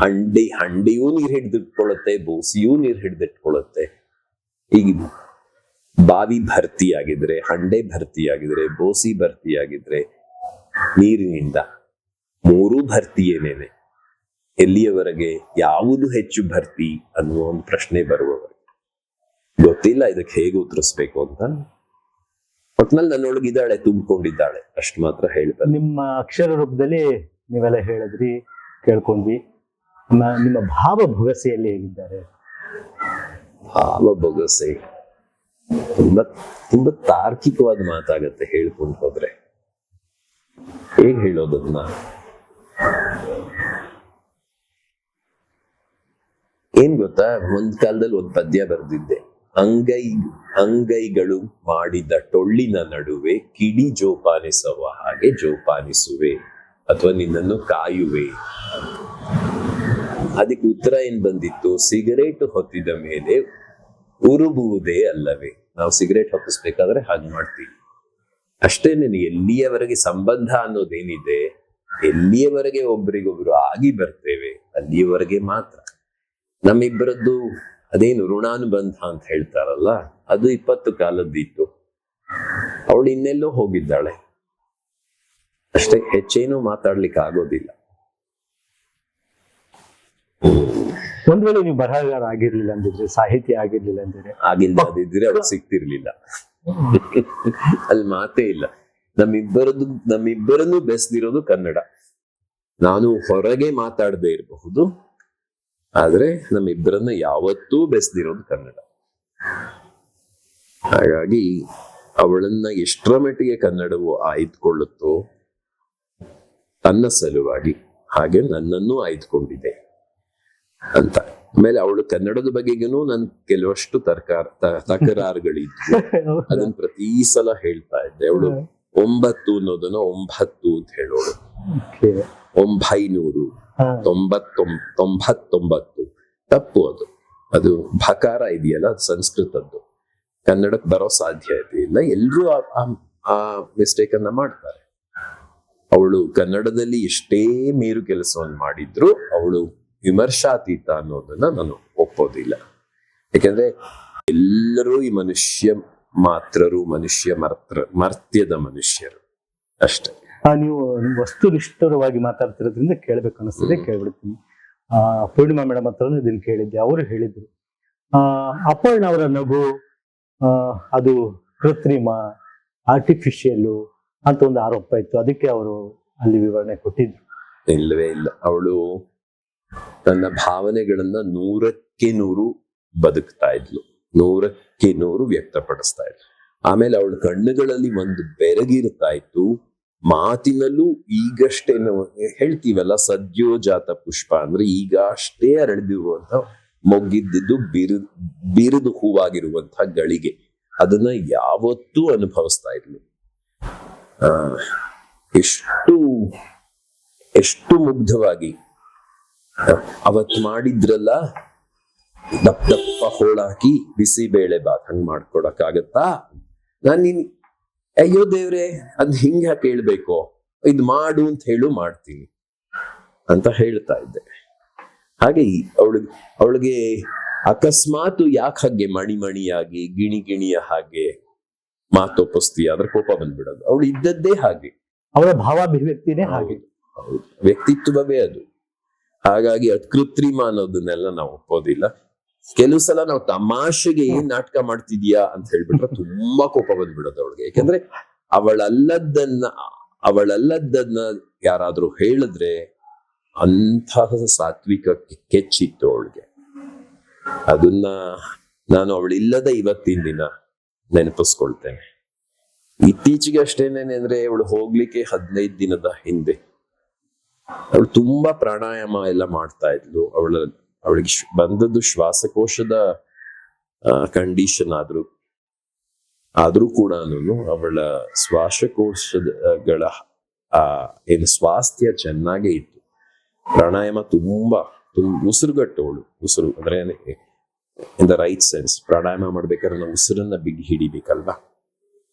ಹಂಡಿಯೂ ನೀರ್ ಹಿಡಿದಿಟ್ಕೊಳ್ಳುತ್ತೆ, ಬೋಸಿಯೂ ನೀರ್ ಹಿಡಿದಿಟ್ಕೊಳ್ಳುತ್ತೆ. ಈಗ ಬಾವಿ ಭರ್ತಿಯಾಗಿದ್ರೆ, ಹಂಡೆ ಭರ್ತಿಯಾಗಿದ್ರೆ, ಬೋಸಿ ಭರ್ತಿಯಾಗಿದ್ರೆ, ನೀರಿನಿಂದ 3 ಭರ್ತಿಯೇನೇನೆ. ಎಲ್ಲಿಯವರೆಗೆ ಯಾವುದು ಹೆಚ್ಚು ಭರ್ತಿ ಅನ್ನುವ ಒಂದು ಪ್ರಶ್ನೆ ಬರುವವರೆಗೆ ಗೊತ್ತಿಲ್ಲ ಇದಕ್ಕೆ ಹೇಗೆ ಉತ್ತರಿಸ್ಬೇಕು ಅಂತ. ಒಟ್ನಲ್ಲಿ ನನ್ನೊಳಗಿದ್ದಾಳೆ, ತುಂಬಿಕೊಂಡಿದ್ದಾಳೆ, ಅಷ್ಟು ಮಾತ್ರ ಹೇಳ್ತಾರೆ. ನಿಮ್ಮ ಅಕ್ಷರ ರೂಪದಲ್ಲಿ ನೀವೆಲ್ಲ ಹೇಳಿದ್ರಿ, ಕೇಳ್ಕೊಂಡ್ವಿ. ನಿಮ್ಮ ಭಾವ ಭೊಗಸೆಯಲ್ಲಿ ಹೇಗಿದ್ದಾರೆ? ಭಾವ ಭೊಗಸೆ ತುಂಬಾ ತಾರ್ಕಿಕವಾದ ಮಾತಾಗತ್ತೆ ಹೇಳ್ಕೊಂಡು ಹೋದ್ರೆ. ಹೇಗ್ ಹೇಳೋದನ್ನ? ಏನ್ ಗೊತ್ತಾ, ಒಂದ್ ಕಾಲದಲ್ಲಿ ಒಂದ್ ಪದ್ಯ ಬರೆದಿದ್ದೆ. ಅಂಗೈಗಳು ಮಾಡಿದ ಟೊಳ್ಳಿನ ನಡುವೆ ಕಿಡಿ ಜೋಪಾನಿಸುವ ಹಾಗೆ ಜೋಪಾನಿಸುವೆ, ಅಥವಾ ನಿನ್ನನ್ನು ಕಾಯುವೆ. ಅದಕ್ಕೆ ಉತ್ತರ ಏನ್ ಬಂದಿತ್ತು? ಸಿಗರೇಟ್ ಹೊತ್ತಿದ ಮೇಲೆ ಉರುಬುವುದೇ ಅಲ್ಲವೇ. ನಾವು ಸಿಗರೇಟ್ ಹೊತ್ತಿಸ್ಬೇಕಾದ್ರೆ ಹಾಗೆ ಮಾಡ್ತೀವಿ ಅಷ್ಟೇನೆ. ಎಲ್ಲಿಯವರೆಗೆ ಸಂಬಂಧ ಅನ್ನೋದೇನಿದೆ, ಎಲ್ಲಿಯವರೆಗೆ ಒಬ್ರಿಗೊಬ್ರು ಆಗಿ ಬರ್ತೇವೆ ಅಲ್ಲಿಯವರೆಗೆ ಮಾತ್ರ. ನಮ್ಮಿಬ್ಬರದ್ದು ಅದೇನು ಋಣಾನುಬಂಧ ಅಂತ ಹೇಳ್ತಾರಲ್ಲ, ಅದು 20 ಕಾಲದ್ದಿತ್ತು. ಅವಳು ಇನ್ನೆಲ್ಲೋ ಹೋಗಿದ್ದಾಳೆ ಅಷ್ಟೇ, ಹೆಚ್ಚೇನು ಮಾತಾಡ್ಲಿಕ್ಕೆ ಆಗೋದಿಲ್ಲ. ಒಂದ್ ವೇಳೆ ನೀವು ಬರಹಗಾರ ಆಗಿರ್ಲಿಲ್ಲ ಅಂದಿದ್ರೆ, ಸಾಹಿತ್ಯ ಆಗಿರ್ಲಿಲ್ಲ ಅಂದಿದ್ರೆ, ಆಗಿಲ್ಲದಿದ್ರೆ ಅವಳು ಸಿಗ್ತಿರ್ಲಿಲ್ಲ. ಅಲ್ಲಿ ಮಾತೇ ಇಲ್ಲ. ನಮ್ಮಿಬ್ಬರನ್ನು ಬೆಸ್ದಿರೋದು ಕನ್ನಡ. ನಾನು ಹೊರಗೆ ಮಾತಾಡದೆ ಇರಬಹುದು, ಆದ್ರೆ ನಮ್ಮಿಬ್ಬರನ್ನ ಯಾವತ್ತೂ ಬೆಸ್ದಿರೋದು ಕನ್ನಡ. ಹಾಗಾಗಿ ಅವಳನ್ನ ಎಷ್ಟರ ಮಟ್ಟಿಗೆ ಕನ್ನಡವು ಆಯ್ದುಕೊಳ್ಳುತ್ತೋ ತನ್ನ ಸಲುವಾಗಿ, ಹಾಗೆ ನನ್ನನ್ನು ಆಯ್ದುಕೊಂಡಿದೆ ಅಂತ. ಆಮೇಲೆ ಅವಳು ಕನ್ನಡದ ಬಗೆಗೂ ನನ್ ಕೆಲವಷ್ಟು ತಕರಾರುಗಳಿದ್ವು. ಅದನ್ನ ಪ್ರತಿ ಸಲ ಹೇಳ್ತಾ ಇದ್ದೆ. ಅವಳು 9 ಅನ್ನೋದನ್ನ 9 ಅಂತ ಹೇಳೋಳು. 900, 99 ತಪ್ಪು. ಅದು ಭಕಾರ ಇದೆಯಲ್ಲ, ಅದು ಸಂಸ್ಕೃತದ್ದು, ಕನ್ನಡಕ್ಕೆ ಬರೋ ಸಾಧ್ಯತೆ ಇಲ್ಲ. ಎಲ್ರೂ ಆ ಮಿಸ್ಟೇಕ್ ಅನ್ನ ಮಾಡ್ತಾರೆ. ಅವಳು ಕನ್ನಡದಲ್ಲಿ ಎಷ್ಟೇ ಮೇರು ಕೆಲಸವನ್ನು ಮಾಡಿದ್ರು ಅವಳು ವಿಮರ್ಶಾತೀತ ಅನ್ನೋದನ್ನ ನಾನು ಒಪ್ಪೋದಿಲ್ಲ. ಯಾಕೆಂದ್ರೆ ಎಲ್ಲರೂ ಈ ಮನುಷ್ಯ ಮಾತ್ರರು, ಮರ್ತ್ಯದ ಮನುಷ್ಯರು ಅಷ್ಟೇ. ನೀವು ವಸ್ತುನಿಷ್ಠವಾಗಿ ಮಾತಾಡ್ತಿರೋದ್ರಿಂದ ಕೇಳ್ಬೇಕು ಅನಿಸ್ತದೆ, ಕೇಳ್ಬಿಡ್ತೀನಿ. ಪೂರ್ಣಿಮಾ ಮೇಡಮ್ ಹತ್ರ ಇದನ್ನ ಕೇಳಿದ್ದೆ. ಅವರು ಹೇಳಿದ್ರು ಅಪರ್ಣ ಅವರ ನಗು ಅದು ಕೃತ್ರಿಮ, ಆರ್ಟಿಫಿಷಿಯಲ್ ಅಂತ ಒಂದು ಆರೋಪ ಇತ್ತು. ಅದಕ್ಕೆ ಅವರು ಅಲ್ಲಿ ವಿವರಣೆ ಕೊಟ್ಟಿದ್ರು. ಇಲ್ಲವೇ ಇಲ್ಲ, ಅವಳು ತನ್ನ ಭಾವನೆಗಳನ್ನ 100ಕ್ಕೆ 100 ಬದುಕ್ತಾ ಇದ್ಲು, 100ಕ್ಕೆ 100 ವ್ಯಕ್ತಪಡಿಸ್ತಾ ಇದ್ಲು. ಆಮೇಲೆ ಅವಳ ಕಣ್ಣುಗಳಲ್ಲಿ ಒಂದು ಬೆರಗಿರ್ತಾ ಇತ್ತು. ಮಾತಿನಲ್ಲೂ ಈಗಷ್ಟೇ ನಾವು ಹೇಳ್ತೀವಲ್ಲ, ಸದ್ಯೋಜಾತ ಪುಷ್ಪ ಅಂದ್ರೆ ಈಗ ಅಷ್ಟೇ ಅರಳಿದಿರುವಂತ ಮೊಗ್ಗಿದ್ದು ಬಿರಿದು ಹೂವಾಗಿರುವಂತಹ ಗಳಿಗೆ, ಅದನ್ನ ಯಾವತ್ತೂ ಅನುಭವಿಸ್ತಾ ಇದ್ಲು. ಎಷ್ಟು ಮುಗ್ಧವಾಗಿ ಅವತ್ ಮಾಡಿದ್ರಲ್ಲ, ದಪ್ಪ ಹೋಳಾಕಿ ಬಿಸಿಬೇಳೆ ಬಾತ್ ಹಂಗ್ ಮಾಡ್ಕೊಡಕ್ಕಾಗತ್ತಾ? ಅಯ್ಯೋ ದೇವ್ರೆ, ಅದ್ ಹಿಂಗ ಕೇಳ್ಬೇಕು, ಇದ್ ಮಾಡು ಅಂತ ಹೇಳು ಮಾಡ್ತೀನಿ ಅಂತ ಹೇಳ್ತಾ ಇದ್ದೆ. ಹಾಗೆ ಅವಳಿಗೆ ಅಕಸ್ಮಾತ್ ಯಾಕೆ ಹಾಗೆ ಮಣಿಯಾಗಿ ಗಿಣಿಯ ಹಾಗೆ ಮಾತೊಪ್ಪಿಸ್ತೀಯ ಅದ್ರ ಕೋಪ ಬಂದ್ಬಿಡೋದು. ಅವಳು ಇದ್ದದ್ದೇ ಹಾಗೆ, ಅವಳ ಭಾವಾಭಿವ್ಯಕ್ತಿನೇ ಹಾಗೆ, ವ್ಯಕ್ತಿತ್ವವೇ ಅದು. ಹಾಗಾಗಿ ಅದು ಕೃತ್ರಿಮ ಅನ್ನೋದನ್ನೆಲ್ಲ ನಾವು ಒಪ್ಪೋದಿಲ್ಲ. ಕೆಲವು ಸಲ ನಾವು ತಮಾಷೆಗೆ ಏನ್ ನಾಟಕ ಮಾಡ್ತಿದ್ಯಾ ಅಂತ ಹೇಳ್ಬಿಟ್ರೆ ತುಂಬಾ ಕೋಪ ಬಂದ್ಬಿಡೋದು ಅವಳಿಗೆ. ಯಾಕಂದ್ರೆ ಅವಳಲ್ಲದನ್ನ ಯಾರಾದ್ರೂ ಹೇಳಿದ್ರೆ ಅಂತಹ ಸಾತ್ವಿಕಕ್ಕೆ ಕೆಚ್ಚಿತ್ತು ಅವಳಿಗೆ. ಅದನ್ನ ನಾನು ಅವಳಿಲ್ಲದ ಇವತ್ತಿನ ದಿನ ನೆನಪಿಸ್ಕೊಳ್ತೇನೆ. ಇತ್ತೀಚೆಗೆ ಅಷ್ಟೇನೇನೆ ಅಂದ್ರೆ, ಅವಳು ಹೋಗ್ಲಿಕ್ಕೆ 15 ದಿನದ ಹಿಂದೆ ಅವಳು ತುಂಬಾ ಪ್ರಾಣಾಯಾಮ ಎಲ್ಲ ಮಾಡ್ತಾ ಇದ್ಲು. ಅವಳಿಗೆ ಬಂದದ್ದು ಶ್ವಾಸಕೋಶದ ಕಂಡೀಷನ್ ಆದ್ರೂ ಕೂಡ ಅವಳ ಶ್ವಾಸಕೋಶಗಳ ಏನು ಸ್ವಾಸ್ಥ್ಯ ಚೆನ್ನಾಗೇ ಇತ್ತು. ಪ್ರಾಣಾಯಾಮ ತುಂಬಾ ಉಸಿರುಗಟ್ಟವಳು. ಉಸಿರು ಅಂದ್ರೆ ಇನ್ ದ ರೈಟ್ ಸೆನ್ಸ್. ಪ್ರಾಣಾಯಾಮ ಮಾಡ್ಬೇಕಾದ್ರೆ ನಾವು ಉಸಿರನ್ನ ಬಿಗಿ ಹಿಡಿಬೇಕಲ್ವಾ,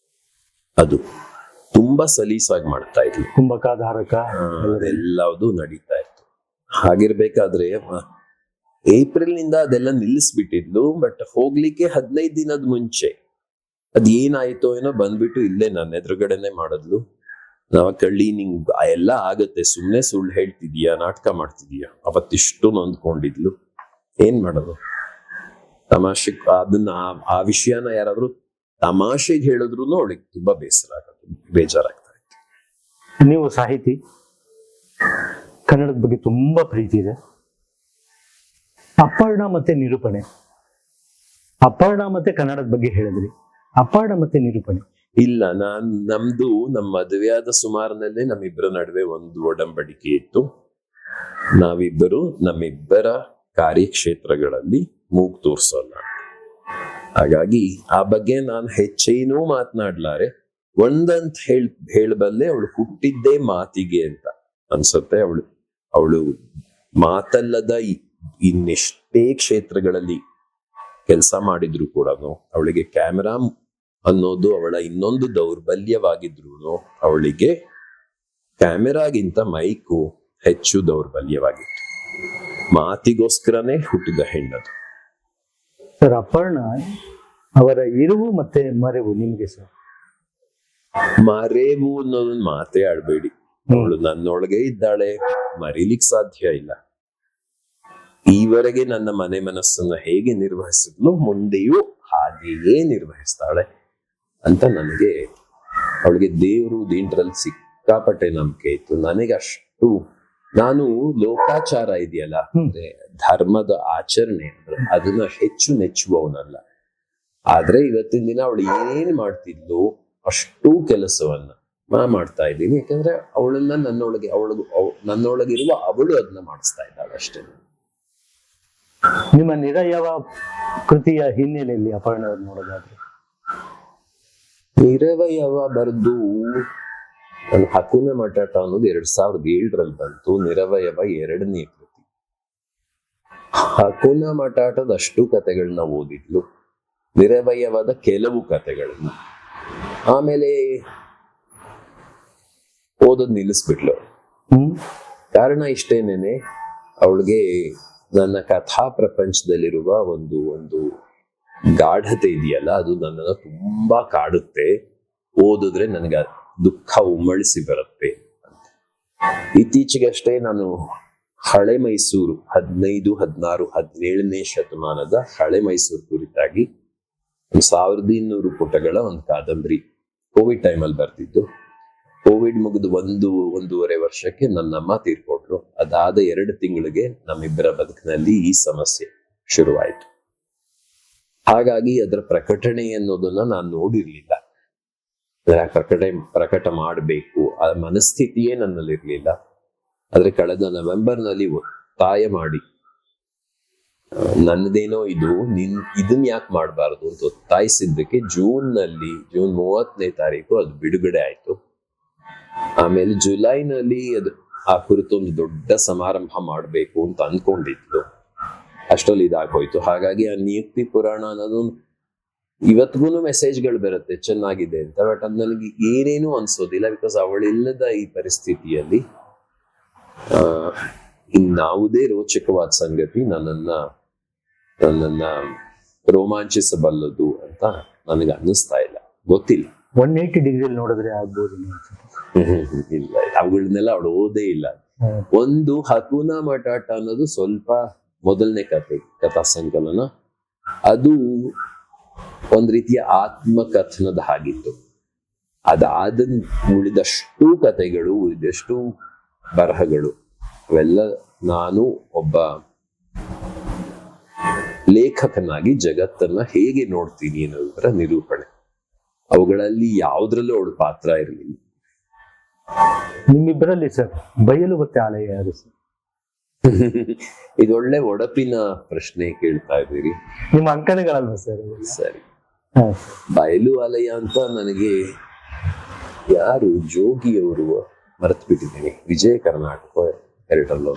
ಅದು ತುಂಬಾ ಸಲೀಸಾಗಿ ಮಾಡ್ತಾ ಇದ್ಲು. ಕುಂಭಕಾಧಾರಕ ಅದೆಲ್ಲದು ನಡೀತಾ ಇತ್ತು. ಹಾಗಿರ್ಬೇಕಾದ್ರೆ ಏಪ್ರಿಲ್ ನಿಂದ ಅದೆಲ್ಲ ನಿಲ್ಲಿಸ್ಬಿಟ್ಟಿದ್ಲು. ಬಟ್ ಹೋಗ್ಲಿಕ್ಕೆ 15 ದಿನದ ಮುಂಚೆ ಅದ್ ಏನಾಯ್ತೋ ಏನೋ ಬಂದ್ಬಿಟ್ಟು ಇಲ್ಲೇ ನನ್ನ ಎದುರುಗಡೆನೆ ಮಾಡಿದ್ಲು. ನಾವ ಕಳ್ಳಿ, ನಿಂಗ್ ಎಲ್ಲ ಆಗತ್ತೆ, ಸುಮ್ನೆ ಸುಳ್ಳು ಹೇಳ್ತಿದೀಯಾ, ನಾಟಕ ಮಾಡ್ತಿದೀಯಾ. ಅವತ್ತಿಷ್ಟು ನೊಂದ್ಕೊಂಡಿದ್ಲು. ಏನ್ ಮಾಡೋದು, ತಮಾಷೆ ಅದನ್ನ ಆ ವಿಷಯನ ಯಾರಾದ್ರೂ ತಮಾಷೆಗೆ ಹೇಳಿದ್ರು ಅವಳಿಗೆ ತುಂಬಾ ಬೇಜಾರಾಗ್ತಾ ಇತ್ತು. ನೀವು ಸಾಹಿತಿ, ಕನ್ನಡದ ಬಗ್ಗೆ ತುಂಬಾ ಪ್ರೀತಿ ಇದೆ. ಅಪರ್ಣ ಮತ್ತೆ ನಿರೂಪಣೆ, ಅಪರ್ಣ ಮತ್ತೆ ಕನ್ನಡದ ಬಗ್ಗೆ ಹೇಳಿದ್ರಿ, ಅಪರ್ಣ ಮತ್ತೆ ನಿರೂಪಣೆ ಇಲ್ಲ. ನಮ್ಮ ಮದುವೆಯಾದ ಸುಮಾರಿನಲ್ಲೇ ನಮ್ಮಿಬ್ಬರ ನಡುವೆ ಒಂದು ಒಡಂಬಡಿಕೆ ಇತ್ತು. ನಮ್ಮಿಬ್ಬರ ಕಾರ್ಯಕ್ಷೇತ್ರಗಳಲ್ಲಿ ಮೂಗು ತೋರ್ಸೋಲ್ಲ. ಹಾಗಾಗಿ ಆ ಬಗ್ಗೆ ನಾನು ಹೆಚ್ಚೇನೂ ಮಾತನಾಡ್ಲಾರೆ. ಒಂದಂತ ಹೇಳಬಲ್ಲೆ, ಅವಳು ಹುಟ್ಟಿದ್ದೇ ಮಾತಿಗೆ ಅಂತ ಅನ್ಸುತ್ತೆ. ಅವಳು ಮಾತಲ್ಲದ ಇನ್ನೆಷ್ಟೇ ಕ್ಷೇತ್ರಗಳಲ್ಲಿ ಕೆಲಸ ಮಾಡಿದ್ರು ಕೂಡ ಅವಳಿಗೆ ಕ್ಯಾಮೆರಾ ಅನ್ನೋದು ಅವಳ ಇನ್ನೊಂದು ದೌರ್ಬಲ್ಯವಾಗಿದ್ರು ಅವಳಿಗೆ ಕ್ಯಾಮೆರಾಗಿಂತ ಮೈಕು ಹೆಚ್ಚು ದೌರ್ಬಲ್ಯವಾಗಿತ್ತು. ಮಾತಿಗೋಸ್ಕರನೇ ಹುಟ್ಟಿದ ಹೆಣ್ಣದು. ಸರ್, ಅಪರ್ಣ ಅವರ ಇರುವು ಮತ್ತೆ ಮರೆವು ನಿಮ್ಗೆ ಸರ್? ಮರೆವು ಅನ್ನೋದನ್ನ ಮಾತೇ ಆಡ್ಬೇಡಿ. ಅವಳು ನನ್ನೊಳಗೆ ಇದ್ದಾಳೆ, ಮರೀಲಿಕ್ ಸಾಧ್ಯ ಇಲ್ಲ. ಈವರೆಗೆ ನನ್ನ ಮನೆ ಮನಸ್ಸನ್ನ ಹೇಗೆ ನಿರ್ವಹಿಸಿದ್ಲು, ಮುಂದೆಯೂ ಹಾಗೆಯೇ ನಿರ್ವಹಿಸ್ತಾಳೆ ಅಂತ ನನಗೆ ಅವಳಿಗೆ ದೇವರು ದೀಂಟ್ರಲ್ಲಿ ಸಿಕ್ಕಾಪಟ್ಟೆ ನಂಬಿಕೆ ಇತ್ತು. ನನಗೆ ಅಷ್ಟು, ನಾನು ಲೋಕಾಚಾರ ಇದೆಯಲ್ಲ, ಅಂದ್ರೆ ಧರ್ಮದ ಆಚರಣೆ, ಅದನ್ನ ಹೆಚ್ಚು ನೆಚ್ಚುವವನಲ್ಲ. ಆದ್ರೆ ಇವತ್ತಿನ ದಿನ ಅವಳು ಏನ್ ಮಾಡ್ತಿದ್ಲು ಅಷ್ಟೂ ಕೆಲಸವನ್ನ ಮಾಡ್ತಾ ಇದ್ದೀನಿ. ಯಾಕಂದ್ರೆ ಅವಳನ್ನ ನನ್ನೊಳಗಿರುವ ಅವಳು ಅದನ್ನ ಮಾಡಿಸ್ತಾ ಇದ್ದಾಳೆ ಅಷ್ಟೇ. ನಿಮ್ಮ ನಿರಯವ ಕೃತಿಯ ಹಿನ್ನೆಲೆಯಲ್ಲಿ ಅಪರ್ಣ ನೋಡೋದಾದ್ರೆ? ನಿರವಯವ ಬರೆದು ನನ್ನ ಹಕುನ ಮಟಾಟ ಅನ್ನೋದು 2007ರಲ್ಲಿ ಬಂತು. ನಿರವಯವ 2ನೇ ಕೃತಿ. ಹಕುನ ಮಟಾಟದ ಅಷ್ಟು ಕಥೆಗಳನ್ನ ಓದಿದ್ಲು, ನಿರವಯವದ ಕೆಲವು ಕಥೆಗಳನ್ನ ಆಮೇಲೆ ಓದೋದ್ ನಿಲ್ಲಿಸ್ಬಿಟ್ಲು. ಕಾರಣ ಇಷ್ಟೇನೇನೆ, ಅವಳಿಗೆ ನನ್ನ ಕಥಾ ಪ್ರಪಂಚದಲ್ಲಿರುವ ಒಂದು ಗಾಢತೆ ಇದೆಯಲ್ಲ, ಅದು ನನ್ನನ್ನು ತುಂಬಾ ಕಾಡುತ್ತೆ. ಓದಿದ್ರೆ ನನಗೆ ದುಃಖ ಉಮ್ಮಳಿಸಿ ಬರುತ್ತೆ ಅಂತ. ಇತ್ತೀಚೆಗಷ್ಟೇ ನಾನು ಹಳೆ ಮೈಸೂರು 15, 16, 17ನೇ ಶತಮಾನದ ಹಳೆ ಮೈಸೂರು ಕುರಿತಾಗಿ 1200 ಪುಟಗಳ ಒಂದು ಕಾದಂಬರಿ ಕೋವಿಡ್ ಟೈಮಲ್ಲಿ ಬರ್ತಿದ್ದು. ಕೋವಿಡ್ ಮುಗಿದು 1.5 ವರ್ಷಕ್ಕೆ ನನ್ನಮ್ಮ ತೀರ್ಕೊಂಡ್ರು. ಅದಾದ 2 ತಿಂಗಳಿಗೆ ನಮ್ಮಿಬ್ಬರ ಬದುಕಿನಲ್ಲಿ ಈ ಸಮಸ್ಯೆ ಶುರುವಾಯಿತು. ಹಾಗಾಗಿ ಅದರ ಪ್ರಕಟಣೆ ಅನ್ನೋದನ್ನ ನಾನು ನೋಡಿರ್ಲಿಲ್ಲ. ಪ್ರಕಟ ಮಾಡಬೇಕು ಆ ಮನಸ್ಥಿತಿಯೇ ನನ್ನಲ್ಲಿರ್ಲಿಲ್ಲ. ಆದ್ರೆ ಕಳೆದ ನವೆಂಬರ್ನಲ್ಲಿ ಒತ್ತಾಯ ಮಾಡಿ, ನನ್ನದೇನೋ ಇದನ್ನ ಯಾಕೆ ಮಾಡಬಾರದು ಅಂತ ಒತ್ತಾಯಿಸಿದ್ದಕ್ಕೆ ಜೂನ್ 30ನೇ ತಾರೀಕು ಅದು ಬಿಡುಗಡೆ ಆಯ್ತು. ಆಮೇಲೆ ಜುಲೈನಲ್ಲಿ ಆ ಕುರಿತು ಒಂದು ದೊಡ್ಡ ಸಮಾರಂಭ ಮಾಡಬೇಕು ಅಂತ ಅನ್ಕೊಂಡಿದ್ಲು. ಅಷ್ಟರಲ್ಲಿ ಇದಾಗೋಯ್ತು. ಹಾಗಾಗಿ ಆ ನಿಯುಕ್ತಿ ಪುರಾಣ ಅನ್ನೋದು ಇವತ್ತಿಗೂ ಮೆಸೇಜ್ಗಳು ಬರುತ್ತೆ ಚೆನ್ನಾಗಿದೆ ಅಂತ. ಬಟ್ ಅದು ನನಗೆ ಏನೇನೂ ಅನ್ಸೋದಿಲ್ಲ. ಬಿಕಾಸ್ ಅವಳಿಲ್ಲದ ಈ ಪರಿಸ್ಥಿತಿಯಲ್ಲಿ ಇನ್ಯಾವುದೇ ರೋಚಕವಾದ ಸಂಗತಿ ನನ್ನನ್ನ ರೋಮಾಂಚಿಸಬಲ್ಲದು ಅಂತ ನನಗೆ ಅನ್ನಿಸ್ತಾ ಇಲ್ಲ. ಗೊತ್ತಿಲ್ಲ, 180 ಡಿಗ್ರಿಯಲ್ಲಿ ನೋಡಿದ್ರೆ ಆಗ್ಬೋದು. ಇಲ್ಲ, ಅವುಗಳನ್ನೆಲ್ಲ ಅವಳು ಓದೇ ಇಲ್ಲ. ಒಂದು ಹಕುನ ಮಟಾಟ ಅನ್ನೋದು ಸ್ವಲ್ಪ ಮೊದಲನೇ ಕಥಾ ಸಂಕಲನ. ಅದು ಒಂದ್ ರೀತಿಯ ಆತ್ಮಕಥನದ ಹಾಗಿತ್ತು. ಅದಾದ ಉಳಿದಷ್ಟು ಕಥೆಗಳು, ಉಳಿದಷ್ಟು ಬರಹಗಳು, ಅವೆಲ್ಲ ನಾನು ಒಬ್ಬ ಲೇಖಕನಾಗಿ ಜಗತ್ತನ್ನ ಹೇಗೆ ನೋಡ್ತೀನಿ ಅನ್ನೋದರ ನಿರೂಪಣೆ. ಅವುಗಳಲ್ಲಿ ಯಾವುದ್ರಲ್ಲೂ ಅವಳ ಪಾತ್ರ ಇರಲಿಲ್ಲ. ನಿಮ್ಮಿಬ್ಬರಲ್ಲಿ ಸರ್ ಬಯಲು ಮತ್ತೆ ಆಲಯ ಯಾರು ಸರ್? ಇದೊಳ್ಳೆ ಒಡಪಿನ ಪ್ರಶ್ನೆ ಕೇಳ್ತಾ ಇದ್ದೀರಿ. ನಿಮ್ಮ ಅಂಕಣಗಳಲ್ವ ಸರ್? ಸರಿ, ಬಯಲು ಆಲಯ ಅಂತ ನನಗೆ ಯಾರು ಜೋಗಿಯವರು ಮರೆತು ಬಿಟ್ಟಿದ್ದೀನಿ. ವಿಜಯ ಕರ್ನಾಟಕ 2ರಲ್ಲೋ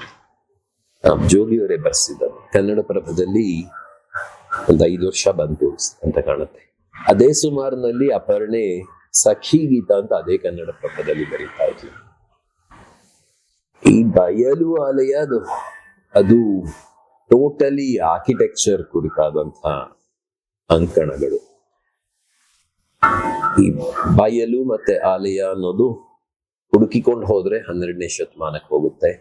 ಜೋಗಿಯವರೇ ಬರ್ಸಿದ್ದಾರೆ. ಕನ್ನಡ ಪ್ರಭದಲ್ಲಿ ಒಂದು 5 ವರ್ಷ ಬಂತು ಅಂತ ಕಾಣುತ್ತೆ. ಅದೇ ಸುಮಾರಿನಲ್ಲಿ ಅಪರ್ಣೆ ಸಖಿ ಗೀತ ಅಂತ ಅದೇ ಕನ್ನಡ ಪ್ರಭದಲ್ಲಿ ಬರೀತಾ ಇದ್ಲು. ಈ ಬಯಲು ಆಲಯ ಅದು ಟೋಟಲಿ ಆರ್ಕಿಟೆಕ್ಚರ್ ಕುರಿತಾದಂತಹ ಅಂಕಣಗಳು. ಈ ಬಯಲು ಮತ್ತೆ ಆಲಯ ಅನ್ನೋದು ಹುಡುಕಿಕೊಂಡು ಹೋದ್ರೆ 12ನೇ ಶತಮಾನಕ್ಕೆ ಹೋಗುತ್ತೆ.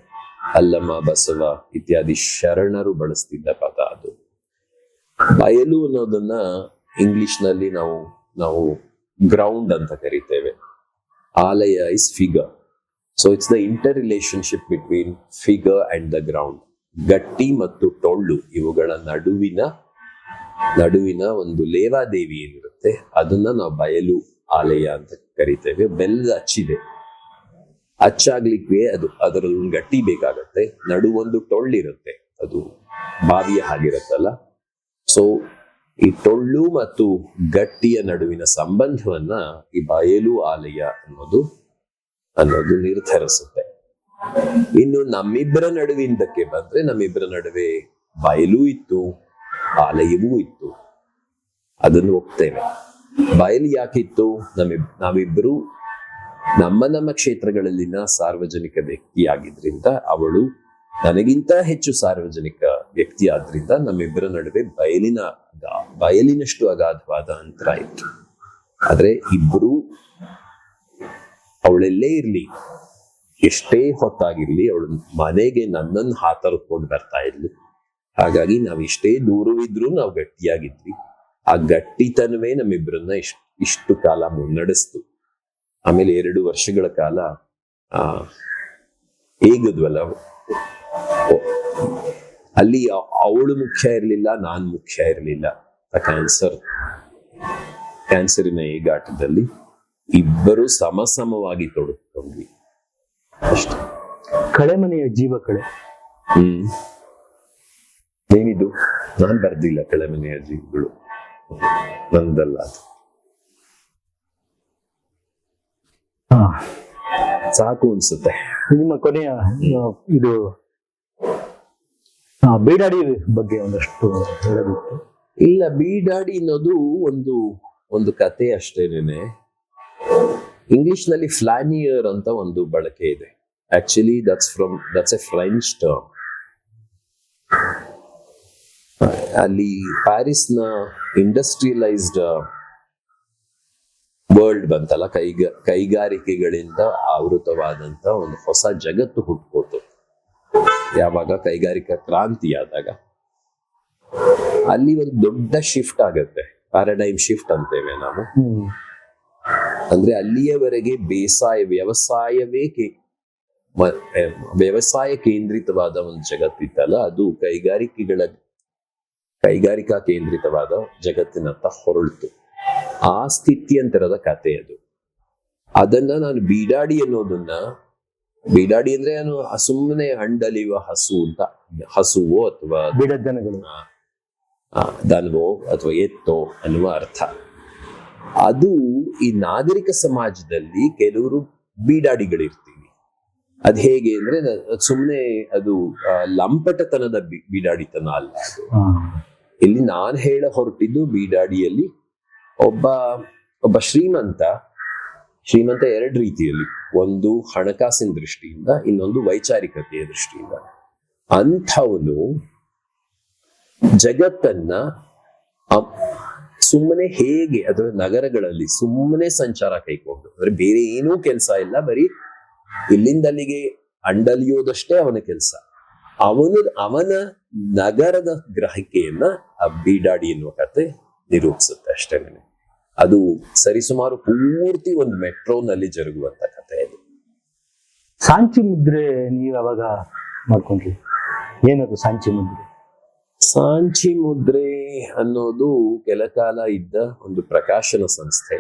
ಅಲ್ಲಮ್ಮ, ಬಸವ ಇತ್ಯಾದಿ ಶರಣರು ಬಳಸ್ತಿದ್ದ ಪದ ಅದು. ಬಯಲು ಅನ್ನೋದನ್ನ ಇಂಗ್ಲಿಷ್ ನಲ್ಲಿ ನಾವು ಗ್ರೌಂಡ್ ಅಂತ ಕರಿತೇವೆ. ಆಲಯ is figure. So it's the interrelationship between figure and the ground. ಗಟ್ಟಿ ಮತ್ತು ಟೊಳ್ಳು ಇವುಗಳ ನಡುವಿನ ಒಂದು ಲೇವಾದೇವಿ ಏನಿರುತ್ತೆ ಅದನ್ನ ನಾವು ಬಯಲು ಆಲಯ ಅಂತ ಕರಿತೇವೆ. ಬೆಲ್ಲದ ಅಚ್ಚಿದೆ, ಅಚ್ಚಾಗ್ಲಿಕ್ಕೆ ಅದರಲ್ಲಿ ಒಂದು ಗಟ್ಟಿ ಬೇಕಾಗತ್ತೆ. ಒಂದು ಟೊಳ್ಳಿರುತ್ತೆ, ಅದು ಬಾವಿಯ ಹಾಗಿರುತ್ತಲ್ಲ. ಸೊ ಈ ಟೊಳ್ಳು ಮತ್ತು ಗಟ್ಟಿಯ ನಡುವಿನ ಸಂಬಂಧವನ್ನ ಈ ಬಯಲು ಆಲಯ ಅನ್ನೋದು ನಿರ್ಧರಿಸುತ್ತೆ. ಇನ್ನು ನಮ್ಮಿಬ್ಬರ ನಡುವಿಂದಕ್ಕೆ ಬಂದ್ರೆ ನಮ್ಮಿಬ್ಬರ ನಡುವೆ ಬಯಲು ಇತ್ತು, ಆಲಯವೂ ಇತ್ತು. ಅದನ್ನು ಒಪ್ತೇವೆ. ಬಯಲು ಯಾಕಿತ್ತು? ನಾವಿಬ್ಬರು ನಮ್ಮ ಕ್ಷೇತ್ರಗಳಲ್ಲಿನ ಸಾರ್ವಜನಿಕ ವ್ಯಕ್ತಿಯಾಗಿದ್ರಿಂದ, ಅವಳು ನನಗಿಂತ ಹೆಚ್ಚು ಸಾರ್ವಜನಿಕ ವ್ಯಕ್ತಿ ಆದ್ರಿಂದ ನಮ್ಮಿಬ್ಬರ ನಡುವೆ ಬಯಲಿನಷ್ಟು ಅಗಾಧವಾದ ಅಂತರ ಇತ್ತು. ಆದ್ರೆ ಇಬ್ಬರು ಅವಳೆಲ್ಲೇ ಇರ್ಲಿ, ಎಷ್ಟೇ ಹೊತ್ತಾಗಿರ್ಲಿ, ಅವಳು ಮನೆಗೆ ನನ್ನನ್ನು ಹಾತರ್ಕೊಂಡು ಬರ್ತಾ ಇದ್ಲು. ಹಾಗಾಗಿ ನಾವ್ ಎಷ್ಟೇ ದೂರವಿದ್ರೂ ನಾವು ಗಟ್ಟಿಯಾಗಿದ್ವಿ. ಆ ಗಟ್ಟಿತನವೇ ನಮ್ಮಿಬ್ಬರನ್ನ ಇಷ್ಟು ಕಾಲ ಮುನ್ನಡೆಸ್ತು. ಆಮೇಲೆ 2 ವರ್ಷಗಳ ಕಾಲ ಹೇಗದ್ವಲ್ಲ, ಅಲ್ಲಿ ಅವಳು ಮುಖ್ಯ ಇರಲಿಲ್ಲ, ನಾನ್ ಮುಖ್ಯ ಇರಲಿಲ್ಲ. ಕ್ಯಾನ್ಸರಿನ ಹೇಗಾಟದಲ್ಲಿ ಇಬ್ಬರು ಸಮಸಮವಾಗಿ ತೊಡಗಿಕೊಂಡ್ವಿ ಅಷ್ಟೇ. ಕಳೆಮನೆಯ ಜೀವ ಕಳೆ. ಏನಿದು? ನಾನ್ ಬರ್ದಿಲ್ಲ ಕಳೆಮನೆಯ ಜೀವಗಳು, ನಂದಲ್ಲ ಅದು. ಸಾಕು ಅನ್ಸುತ್ತೆ. ನಿಮ್ಮ ಕೊನೆಯ ಇದು ಬೀಡಾಡಿ ಬಗ್ಗೆ ಒಂದಷ್ಟು ಹೇಳಬೇಕು. ಇಲ್ಲ, ಬೀಡಾಡಿ ಅನ್ನೋದು ಒಂದು ಕತೆ ಅಷ್ಟೇನೆ. ಇಂಗ್ಲಿಷ್ ನಲ್ಲಿ ಫ್ಲಾನಿಯರ್ ಅಂತ ಒಂದು ಬಳಕೆ ಇದೆ. Actually that's A French term. ಅಲ್ಲಿ ಪ್ಯಾರಿಸ್ ನ ಇಂಡಸ್ಟ್ರಿಯಲೈಸ್ಡ್ ವರ್ಲ್ಡ್ ಬಂತಲ್ಲ, ಕೈಗಾರಿಕೆಗಳಿಂದ ಆವೃತವಾದಂತ ಒಂದು ಹೊಸ ಜಗತ್ತು ಹುಟ್ಕೋತು. ಯಾವಾಗ ಕೈಗಾರಿಕಾ ಕ್ರಾಂತಿ ಆದಾಗ ಅಲ್ಲಿ ಒಂದು ದೊಡ್ಡ ಶಿಫ್ಟ್ ಆಗತ್ತೆ. ಪ್ಯಾರಾಡೈಮ್ ಶಿಫ್ಟ್ ಅಂತೇವೆ ನಾವು. ಅಂದ್ರೆ ಅಲ್ಲಿಯವರೆಗೆ ವ್ಯವಸಾಯ ಕೇಂದ್ರಿತವಾದ ಒಂದು ಜಗತ್ತಿತ್ತಲ್ಲ, ಅದು ಕೈಗಾರಿಕಾ ಕೇಂದ್ರಿತವಾದ ಜಗತ್ತಿನತ್ತ ಹೊರಳ್ತು. ಆ ಸ್ಥಿತ್ಯಂತರದ ಕತೆ ಅದು. ಅದನ್ನ ನಾನು ಬೀಡಾಡಿ ಅಂದ್ರೆ ನಾನು ಸುಮ್ಮನೆ ಹಂಡಲಿಯುವ ಹಸುವೋ ಅಥವಾ ದನವೋ ಅಥವಾ ಎತ್ತೋ ಅನ್ನುವ ಅರ್ಥ. ಅದು ಈ ನಾಗರಿಕ ಸಮಾಜದಲ್ಲಿ ಕೆಲವರು ಬೀಡಾಡಿಗಳಿರ್ತೀವಿ. ಅದ್ ಹೇಗೆ ಅಂದ್ರೆ ಸುಮ್ಮನೆ ಅದು ಲಂಪಟತನದ ಬೀಡಾಡಿತನ ಅಲ್ಲ. ಇಲ್ಲಿ ನಾನು ಹೇಳ ಹೊರಟಿದ್ದು ಬೀಡಾಡಿಯಲ್ಲಿ ಒಬ್ಬ ಶ್ರೀಮಂತ 2 ರೀತಿಯಲ್ಲಿ. ಒಂದು ಹಣಕಾಸಿನ ದೃಷ್ಟಿಯಿಂದ, ಇನ್ನೊಂದು ವೈಚಾರಿಕತೆಯ ದೃಷ್ಟಿಯಿಂದ. ಅಂಥವನು ಜಗತ್ತನ್ನ ಸುಮ್ಮನೆ ಹೇಗೆ, ಅಥವಾ ನಗರಗಳಲ್ಲಿ ಸುಮ್ಮನೆ ಸಂಚಾರ ಕೈಕೊಂಡು, ಅಂದ್ರೆ ಬೇರೆ ಏನೂ ಕೆಲಸ ಇಲ್ಲ, ಬರೀ ಇಲ್ಲಿಂದ ಅಲ್ಲಿಗೆ ಅಂಡಲಿಯೋದಷ್ಟೇ ಅವನ ಕೆಲಸ. ಅವನ ನಗರದ ಗ್ರಹಿಕೆಯನ್ನ ಆ ಬೀಡಾಡಿ ಎನ್ನುವ ಕತೆ ನಿರೂಪಿಸುತ್ತೆ ಅಷ್ಟೇನೆ. ಅದು ಸರಿಸುಮಾರು ಪೂರ್ತಿ ಒಂದು ಮೆಟ್ರೋನಲ್ಲಿ ಜರುಗುವಂತ ಕಥೆ ಅದು. ಸಾಂಚಿ ಮುದ್ರೆ ನೀವು ಅವಾಗ ಮಾಡ್ಕೊಂಡ್ರಿ? ಏನದು ಸಾಂಚಿ ಮುದ್ರೆ? ಸಾಂಚಿ ಮುದ್ರೆ ಅನ್ನೋದು ಕೆಲಕಾಲ ಇದ್ದ ಒಂದು ಪ್ರಕಾಶನ ಸಂಸ್ಥೆ.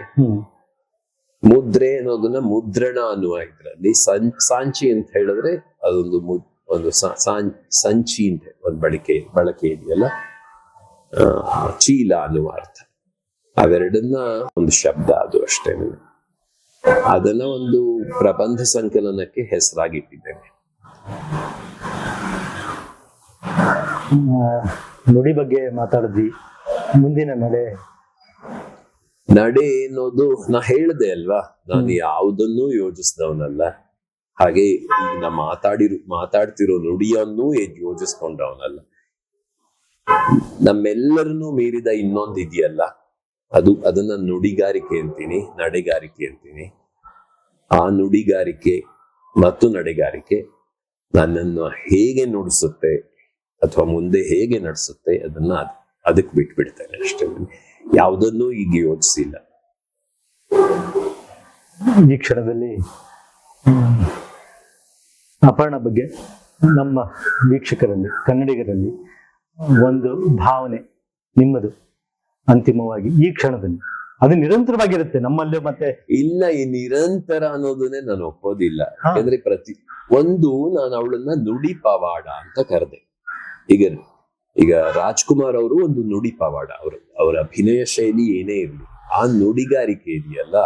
ಮುದ್ರೆ ಅನ್ನೋದನ್ನ ಮುದ್ರಣ ಅನ್ನುವ ಇದ್ರಲ್ಲಿ, ಸಾಂಚಿ ಅಂತ ಹೇಳಿದ್ರೆ ಅದೊಂದು ಸಂಚಿ ಅಂತ ಒಂದು ಬಳಕೆ ಇದೆಯಲ್ಲ, ಚೀಲ ಅನ್ನುವ ಅರ್ಥ. ಅವೆರಡನ್ನ ಒಂದು ಶಬ್ದ ಅದು ಅಷ್ಟೇ. ಅದನ್ನ ಒಂದು ಪ್ರಬಂಧ ಸಂಕಲನಕ್ಕೆ ಹೆಸರಾಗಿಟ್ಟಿದ್ದೇನೆ. ನುಡಿ ಬಗ್ಗೆ ಮಾತಾಡಿದ್ವಿ. ಮುಂದಿನ ನಡೆ ಅನ್ನೋದು ನಾ ಹೇಳ್ದೆ ಅಲ್ವಾ, ನಾನು ಯಾವುದನ್ನೂ ಯೋಜಿಸಿದವನಲ್ಲ. ಹಾಗೆ ಈಗ ನಾ ಮಾತಾಡ್ತಿರೋ ನುಡಿಯನ್ನೂ ಯೋಜಿಸ್ಕೊಂಡವನಲ್ಲ. ನಮ್ಮೆಲ್ಲರನ್ನೂ ಮೀರಿದ ಇನ್ನೊಂದು ಇದೆಯಲ್ಲ, ಅದನ್ನ ನುಡಿಗಾರಿಕೆ ಅಂತೀನಿ, ನಡೆಗಾರಿಕೆ ಅಂತೀನಿ. ಆ ನುಡಿಗಾರಿಕೆ ಮತ್ತು ನಡೆಗಾರಿಕೆ ನನ್ನನ್ನು ಹೇಗೆ ನುಡಿಸುತ್ತೆ ಅಥವಾ ಮುಂದೆ ಹೇಗೆ ನಡೆಸುತ್ತೆ ಅದಕ್ಕೆ ಬಿಟ್ಬಿಡ್ತೇನೆ ಅಷ್ಟೇ. ಯಾವುದನ್ನೂ ಈಗ ಯೋಚಿಸಿಲ್ಲ. ಈ ಕ್ಷಣದಲ್ಲಿ ಅಪರ್ಣ ಬಗ್ಗೆ ನಮ್ಮ ವೀಕ್ಷಕರಲ್ಲಿ, ಕನ್ನಡಿಗರಲ್ಲಿ ಒಂದು ಭಾವನೆ ನಿಮ್ಮದು ಅಂತಿಮವಾಗಿ ಈ ಕ್ಷಣದಲ್ಲಿ, ಅದು ನಿರಂತರವಾಗಿರುತ್ತೆ ನಮ್ಮಲ್ಲೇ. ಮತ್ತೆ ಇಲ್ಲ, ಈ ನಿರಂತರ ಅನ್ನೋದನ್ನೇ ನಾನು ಒಪ್ಪೋದಿಲ್ಲ. ಯಾಕಂದ್ರೆ ನಾನು ಅವಳನ್ನ ನುಡಿ ಪವಾಡ ಅಂತ ಕರೆದೆ. ಈಗ ಈಗ ರಾಜ್ಕುಮಾರ್ ಅವರು ಒಂದು ನುಡಿ ಪವಾಡ, ಅವರ ಅಭಿನಯ ಶೈಲಿ ಏನೇ ಇರಲಿ, ಆ ನುಡಿಗಾರಿಕೆ ಇದೆಯಲ್ಲ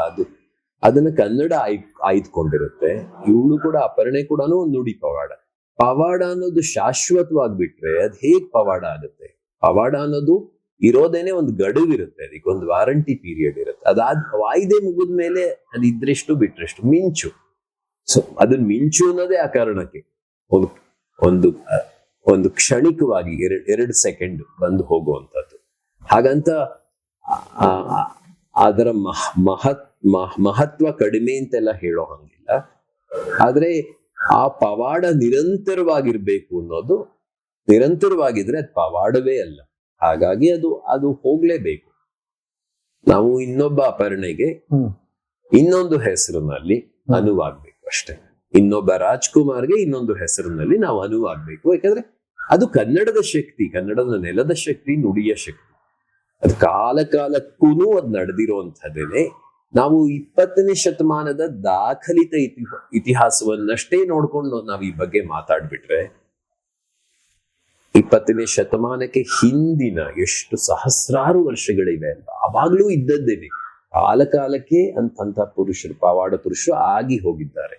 ಅದನ್ನ ಕನ್ನಡ ಆಯ್ದುಕೊಂಡಿರುತ್ತೆ. ಇವಳು ಕೂಡ, ಅಪರ್ಣೆ ಕೂಡ ಒಂದು ನುಡಿ ಪವಾಡ. ಪವಾಡ ಅನ್ನೋದು ಶಾಶ್ವತವಾಗ್ಬಿಟ್ರೆ ಅದ್ ಹೇಗ್ ಪವಾಡ ಆಗುತ್ತೆ? ಪವಾಡ ಅನ್ನೋದು ಇರೋದೇನೆ ಒಂದು ಗಡುವಿರುತ್ತೆ, ಅದಕ್ಕೆ ಒಂದು ವಾರಂಟಿ ಪೀರಿಯಡ್ ಇರುತ್ತೆ. ವಾಯ್ದೆ ಮುಗಿದ್ಮೇಲೆ ಅದು ಇದ್ರೆಷ್ಟು ಬಿಟ್ರೆಷ್ಟು ಮಿಂಚು. ಸೊ ಅದನ್ನ ಮಿಂಚು ಅನ್ನೋದೇ ಆ ಕಾರಣಕ್ಕೆ ಒಂದು ಕ್ಷಣಿಕವಾಗಿ ಎರಡು ಸೆಕೆಂಡ್ ಬಂದು ಹೋಗುವಂಥದ್ದು. ಹಾಗಂತ ಅದರ ಮಹತ್ವ ಕಡಿಮೆ ಅಂತೆಲ್ಲ ಹೇಳೋ ಹಂಗಿಲ್ಲ. ಆದ್ರೆ ಆ ಪವಾಡ ನಿರಂತರವಾಗಿರ್ಬೇಕು ಅನ್ನೋದು, ನಿರಂತರವಾಗಿದ್ರೆ ಅದು ಪವಾಡವೇ ಅಲ್ಲ. ಹಾಗಾಗಿ ಅದು ಹೋಗ್ಲೇಬೇಕು. ನಾವು ಇನ್ನೊಬ್ಬ ಅಪರ್ಣೆಗೆ ಇನ್ನೊಂದು ಹೆಸರಿನಲ್ಲಿ ಅನುವಾಗ್ಬೇಕು ಅಷ್ಟೇ. ಇನ್ನೊಬ್ಬ ರಾಜ್ಕುಮಾರ್ಗೆ ಇನ್ನೊಂದು ಹೆಸರಿನಲ್ಲಿ ನಾವು ಅನುವಾಗ್ಬೇಕು. ಯಾಕಂದ್ರೆ ಅದು ಕನ್ನಡದ ಶಕ್ತಿ, ಕನ್ನಡದ ನೆಲದ ಶಕ್ತಿ, ನುಡಿಯ ಶಕ್ತಿ. ಅದು ಕಾಲಕ್ಕೂ ಅದು ನಡೆದಿರುವಂಥದ್ದೇನೆ. ನಾವು 20ನೇ ಶತಮಾನದ ದಾಖಲಿತ ಇತಿಹಾಸವನ್ನಷ್ಟೇ ನೋಡ್ಕೊಂಡು ನಾವು ಈ ಬಗ್ಗೆ ಮಾತಾಡ್ಬಿಟ್ರೆ, 20ನೇ ಶತಮಾನಕ್ಕೆ ಹಿಂದಿನ ಎಷ್ಟು ಸಹಸ್ರಾರು ವರ್ಷಗಳಿವೆ ಅಂತ ಅವಾಗ್ಲೂ ಇದ್ದದ್ದೇನೆ. ಕಾಲಕ್ಕೆ ಅಂತ ಪುರುಷರು, ಪವಾಡ ಪುರುಷರು ಆಗಿ ಹೋಗಿದ್ದಾರೆ.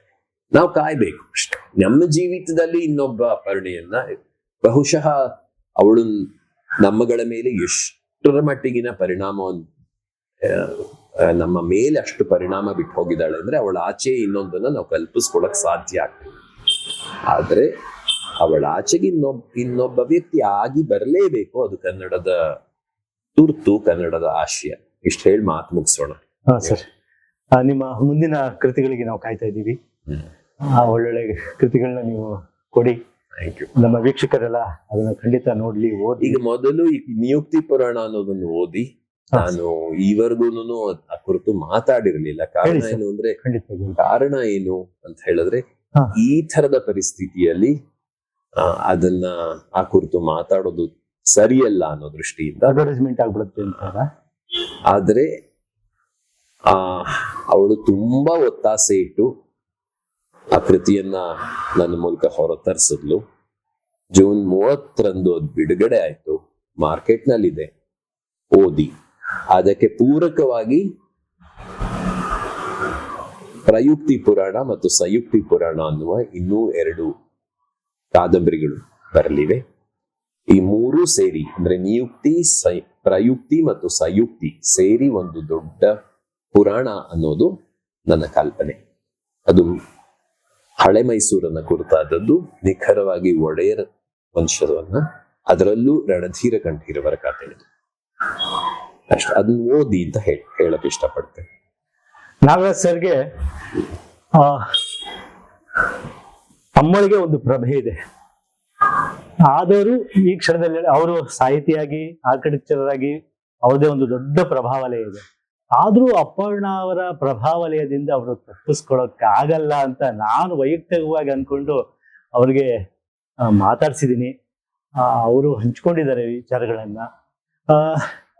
ನಾವು ಕಾಯ್ಬೇಕು ಅಷ್ಟೆ. ನಮ್ಮ ಜೀವಿತದಲ್ಲಿ ಇನ್ನೊಬ್ಬ ಅಪರ್ಣೆಯನ್ನ ಬಹುಶಃ ಅವಳು ನಮ್ಮಗಳ ಮೇಲೆ ಎಷ್ಟರ ಮಟ್ಟಿಗಿನ ಪರಿಣಾಮವನ್ನು ನಮ್ಮ ಮೇಲೆ ಅಷ್ಟು ಪರಿಣಾಮ ಬಿಟ್ಟು ಹೋಗಿದ್ದಾಳೆ ಅಂದ್ರೆ ಅವಳ ಆಚೆ ಇನ್ನೊಂದನ್ನ ನಾವು ಕಲ್ಪಿಸ್ಕೊಳಕ್ ಸಾಧ್ಯ ಆಗ್ತದೆ. ಆದ್ರೆ ಅವಳ ಆಚೆಗೆ ಇನ್ನೊಬ್ಬ ವ್ಯಕ್ತಿ ಆಗಿ ಬರಲೇಬೇಕು. ಅದು ಕನ್ನಡದ ತುರ್ತು, ಕನ್ನಡದ ಆಶಯ. ಇಷ್ಟು ಹೇಳಿ ಮಾತು ಮುಗಿಸೋಣ. ಸರ್, ನಿಮ್ಮ ಮುಂದಿನ ಕೃತಿಗಳಿಗೆ ನಾವು ಕಾಯ್ತಾ ಇದ್ದೀವಿ. ಒಳ್ಳೊಳ್ಳೆ ಕೃತಿಗಳನ್ನ ನೀವು ಕೊಡಿ. Thank you. ನಮ್ಮ ವೀಕ್ಷಕರೆಲ್ಲ ಅದನ್ನ ಖಂಡಿತ ನೋಡ್ಲಿ, ಓದಿ. ಈಗ ಮೊದಲು ಈ ನಿಯುಕ್ತಿ ಪುರಾಣ ಅನ್ನೋದನ್ನು ಓದಿ. ನಾನು ಈವರೆಗೂನು ಆ ಕುರಿತು ಮಾತಾಡಿರ್ಲಿಲ್ಲ. ಕಾರಣ ಏನು ಅಂದ್ರೆ, ಕಾರಣ ಏನು ಅಂತ ಹೇಳಿದ್ರೆ, ಈ ತರದ ಪರಿಸ್ಥಿತಿಯಲ್ಲಿ ಅದನ್ನ ಆ ಕುರಿತು ಮಾತಾಡೋದು ಸರಿಯಲ್ಲ ಅನ್ನೋ ದೃಷ್ಟಿಯಿಂದ ಅಡ್ವರ್ಟೈಸ್ಮೆಂಟ್ ಆಗ್ಬಿಡುತ್ತೆ ಅಂತ. ಆದ್ರೆ ಅವಳು ತುಂಬಾ ಒತ್ತಾಸೆ ಇಟ್ಟು ಆ ಕೃತಿಯನ್ನ ನನ್ನ ಮೂಲಕ ಹೊರತರಿಸಿದ್ಲು. ಜೂನ್ 30ರಂದು ಅದು ಬಿಡುಗಡೆ ಆಯ್ತು, ಮಾರ್ಕೆಟ್ ನಲ್ಲಿದೆ, ಓದಿ. ಅದಕ್ಕೆ ಪೂರಕವಾಗಿ ಪ್ರಯುಕ್ತಿ ಪುರಾಣ ಮತ್ತು ಸಂಯುಕ್ತಿ ಪುರಾಣ ಅನ್ನುವ ಇನ್ನೂ 2 ಕಾದಂಬರಿಗಳು ಬರಲಿವೆ. ಈ 3 ಸೇರಿ ಅಂದ್ರೆ ನಿಯುಕ್ತಿ, ಪ್ರಯುಕ್ತಿ ಮತ್ತು ಸಂಯುಕ್ತಿ ಸೇರಿ ಒಂದು ದೊಡ್ಡ ಪುರಾಣ ಅನ್ನೋದು ನನ್ನ ಕಲ್ಪನೆ. ಅದು ಹಳೆ ಮೈಸೂರನ್ನ ಕುರಿತಾದದ್ದು, ನಿಖರವಾಗಿ ಒಡೆಯರ್ ವಂಶವನ್ನ, ಅದರಲ್ಲೂ ರಣಧೀರ ಕಂಠೀರವರ ಕಥೆ. ಅಷ್ಟೇ, ಅದನ್ನ ಓದಿ ಅಂತ ಹೇಳಕ್ ಇಷ್ಟಪಡ್ತೇನೆ. ನಾಗರಾಜ್ ಸರ್ಗೆ ತಮ್ಮಳಿಗೆ ಒಂದು ಪ್ರಭೆ ಇದೆ. ಆದರೂ ಈ ಕ್ಷಣದಲ್ಲಿ ಅವರು ಸಾಹಿತಿಯಾಗಿ, ಆರ್ಕಿಟೆಕ್ಚರ್ ಆಗಿ ಅವ್ರದೇ ಒಂದು ದೊಡ್ಡ ಪ್ರಭಾವಲಯ ಇದೆ. ಆದ್ರೂ ಅಪರ್ಣ ಅವರ ಪ್ರಭಾವಲಯದಿಂದ ಅವರು ತಪ್ಪಿಸ್ಕೊಳಕ್ ಆಗಲ್ಲ ಅಂತ ನಾನು ವೈಯಕ್ತಿಕವಾಗಿ ಅನ್ಕೊಂಡು ಅವ್ರಿಗೆ ಮಾತಾಡ್ಸಿದ್ದೀನಿ. ಅವರು ಹಂಚ್ಕೊಂಡಿದ್ದಾರೆ ವಿಚಾರಗಳನ್ನ.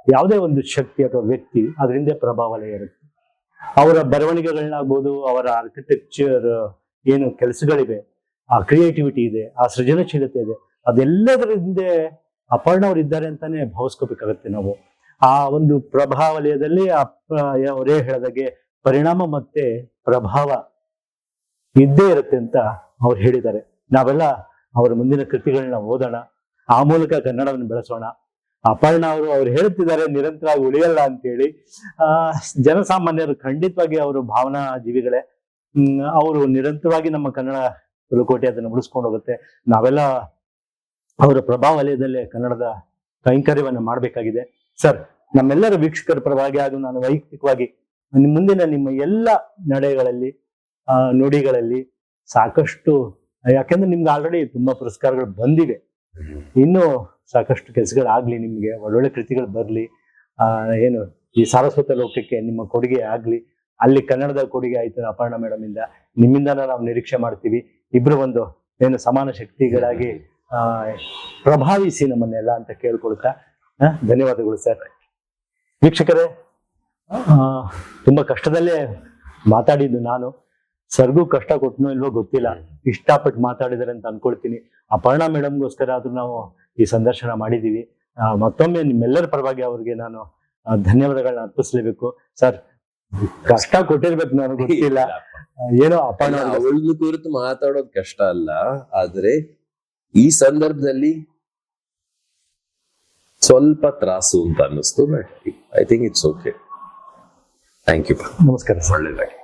ಯಾವುದೇ ಒಂದು ಶಕ್ತಿ ಅಥವಾ ವ್ಯಕ್ತಿ ಅದರಿಂದ ಪ್ರಭಾವಲಯ ಇರುತ್ತೆ. ಅವರ ಬರವಣಿಗೆಗಳನ್ನಾಗ್ಬೋದು, ಅವರ ಆರ್ಕಿಟೆಕ್ಚರ್ ಏನು ಕೆಲಸಗಳಿವೆ, ಆ ಕ್ರಿಯೇಟಿವಿಟಿ ಇದೆ, ಆ ಸೃಜನಶೀಲತೆ ಇದೆ, ಅದೆಲ್ಲದರ ಹಿಂದೆ ಅಪರ್ಣ ಅವ್ರು ಇದ್ದಾರೆ ಅಂತಾನೆ ಭಾವಿಸ್ಕೋಬೇಕಾಗತ್ತೆ ನಾವು. ಆ ಒಂದು ಪ್ರಭಾವಲಯದಲ್ಲಿ ಅವರೇ ಹೇಳಿದಾಗೆ ಪರಿಣಾಮ ಮತ್ತೆ ಪ್ರಭಾವ ಇದ್ದೇ ಇರುತ್ತೆ ಅಂತ ಅವ್ರು ಹೇಳಿದ್ದಾರೆ. ನಾವೆಲ್ಲ ಅವರ ಮುಂದಿನ ಕೃತಿಗಳನ್ನ ಓದೋಣ, ಆ ಮೂಲಕ ಕನ್ನಡವನ್ನು ಬೆಳೆಸೋಣ. ಅಪರ್ಣ ಅವ್ರು ಹೇಳ್ತಿದ್ದಾರೆ ನಿರಂತರವಾಗಿ ಉಳಿಯಲ್ಲ ಅಂತೇಳಿ. ಜನಸಾಮಾನ್ಯರು ಖಂಡಿತವಾಗಿ ಅವರು ಭಾವನಾ ಜೀವಿಗಳೇ. ಅವರು ನಿರಂತರವಾಗಿ ನಮ್ಮ ಕನ್ನಡ ಕುಲಕೋಟೆ ಅದನ್ನು ಉಳಿಸ್ಕೊಂಡು ಹೋಗುತ್ತೆ. ನಾವೆಲ್ಲ ಅವರ ಪ್ರಭಾವಲಯದಲ್ಲೇ ಕನ್ನಡದ ಕೈಂಕರ್ಯವನ್ನು ಮಾಡಬೇಕಾಗಿದೆ. ಸರ್, ನಮ್ಮೆಲ್ಲರ ವೀಕ್ಷಕರ ಪರವಾಗಿ ಹಾಗೂ ನಾನು ವೈಯಕ್ತಿಕವಾಗಿ ಮುಂದಿನ ನಿಮ್ಮ ಎಲ್ಲ ನಡೆಗಳಲ್ಲಿ, ನುಡಿಗಳಲ್ಲಿ ಸಾಕಷ್ಟು, ಯಾಕೆಂದ್ರೆ ನಿಮ್ಗೆ ಆಲ್ರೆಡಿ ತುಂಬಾ ಪುರಸ್ಕಾರಗಳು ಬಂದಿವೆ, ಇನ್ನೂ ಸಾಕಷ್ಟು ಕೆಲಸಗಳಾಗ್ಲಿ, ನಿಮ್ಗೆ ಒಳ್ಳೊಳ್ಳೆ ಕೃತಿಗಳು ಬರ್ಲಿ. ಏನು ಈ ಸಾರಸ್ವತ ಲೋಕಕ್ಕೆ ನಿಮ್ಮ ಕೊಡುಗೆ ಆಗ್ಲಿ. ಅಲ್ಲಿ ಕನ್ನಡದ ಕೊಡುಗೆ ಆಯ್ತು ಅಪರ್ಣ ಮೇಡಮ್ ಇಂದ, ನಿಮ್ಮಿಂದನ ನಾವು ನಿರೀಕ್ಷೆ ಮಾಡ್ತೀವಿ. ಇಬ್ರು ಒಂದು ಏನು ಸಮಾನ ಶಕ್ತಿಗಳಾಗಿ ಪ್ರಭಾವಿಸಿ ನಮ್ಮನ್ನೆಲ್ಲ ಅಂತ ಕೇಳ್ಕೊಳ್ತಾ ಧನ್ಯವಾದಗಳು ಸರ್. ವೀಕ್ಷಕರೇ, ತುಂಬಾ ಕಷ್ಟದಲ್ಲೇ ಮಾತಾಡಿದ್ದು ನಾನು. ಸರ್ಗೂ ಕಷ್ಟ ಕೊಟ್ಟನೋ ಇಲ್ವೋ ಗೊತ್ತಿಲ್ಲ, ಇಷ್ಟಪಟ್ಟು ಮಾತಾಡಿದಾರೆ ಅಂತ ಅನ್ಕೊಳ್ತೀನಿ. ಅಪರ್ಣ ಮೇಡಮ್ಗೋಸ್ಕರ ಆದ್ರೂ ನಾವು ಈ ಸಂದರ್ಶನ ಮಾಡಿದ್ದೀವಿ. ಮತ್ತೊಮ್ಮೆ ನಿಮ್ಮೆಲ್ಲರ ಪರವಾಗಿ ಅವ್ರಿಗೆ ನಾನು ಧನ್ಯವಾದಗಳನ್ನ ಅರ್ಪಿಸ್ಲೇಬೇಕು. ಸರ್, ಕಷ್ಟ ಕೊಟ್ಟಿರ್ಬೇಕು, ನನಗೆ ಗೊತ್ತಿಲ್ಲ, ಏನೋ ಅಪಾಯ. ಅವಳನ್ನು ಕುರಿತು ಮಾತಾಡೋದು ಕಷ್ಟ ಅಲ್ಲ, ಆದ್ರೆ ಈ ಸಂದರ್ಭದಲ್ಲಿ ಸ್ವಲ್ಪ ತ್ರಾಸು ಅಂತ ಅನ್ನಿಸ್ತು. But I think it's okay. Thank you. ನಮಸ್ಕಾರ ಸರ್. ಒಳ್ಳೆದಾಗಿ.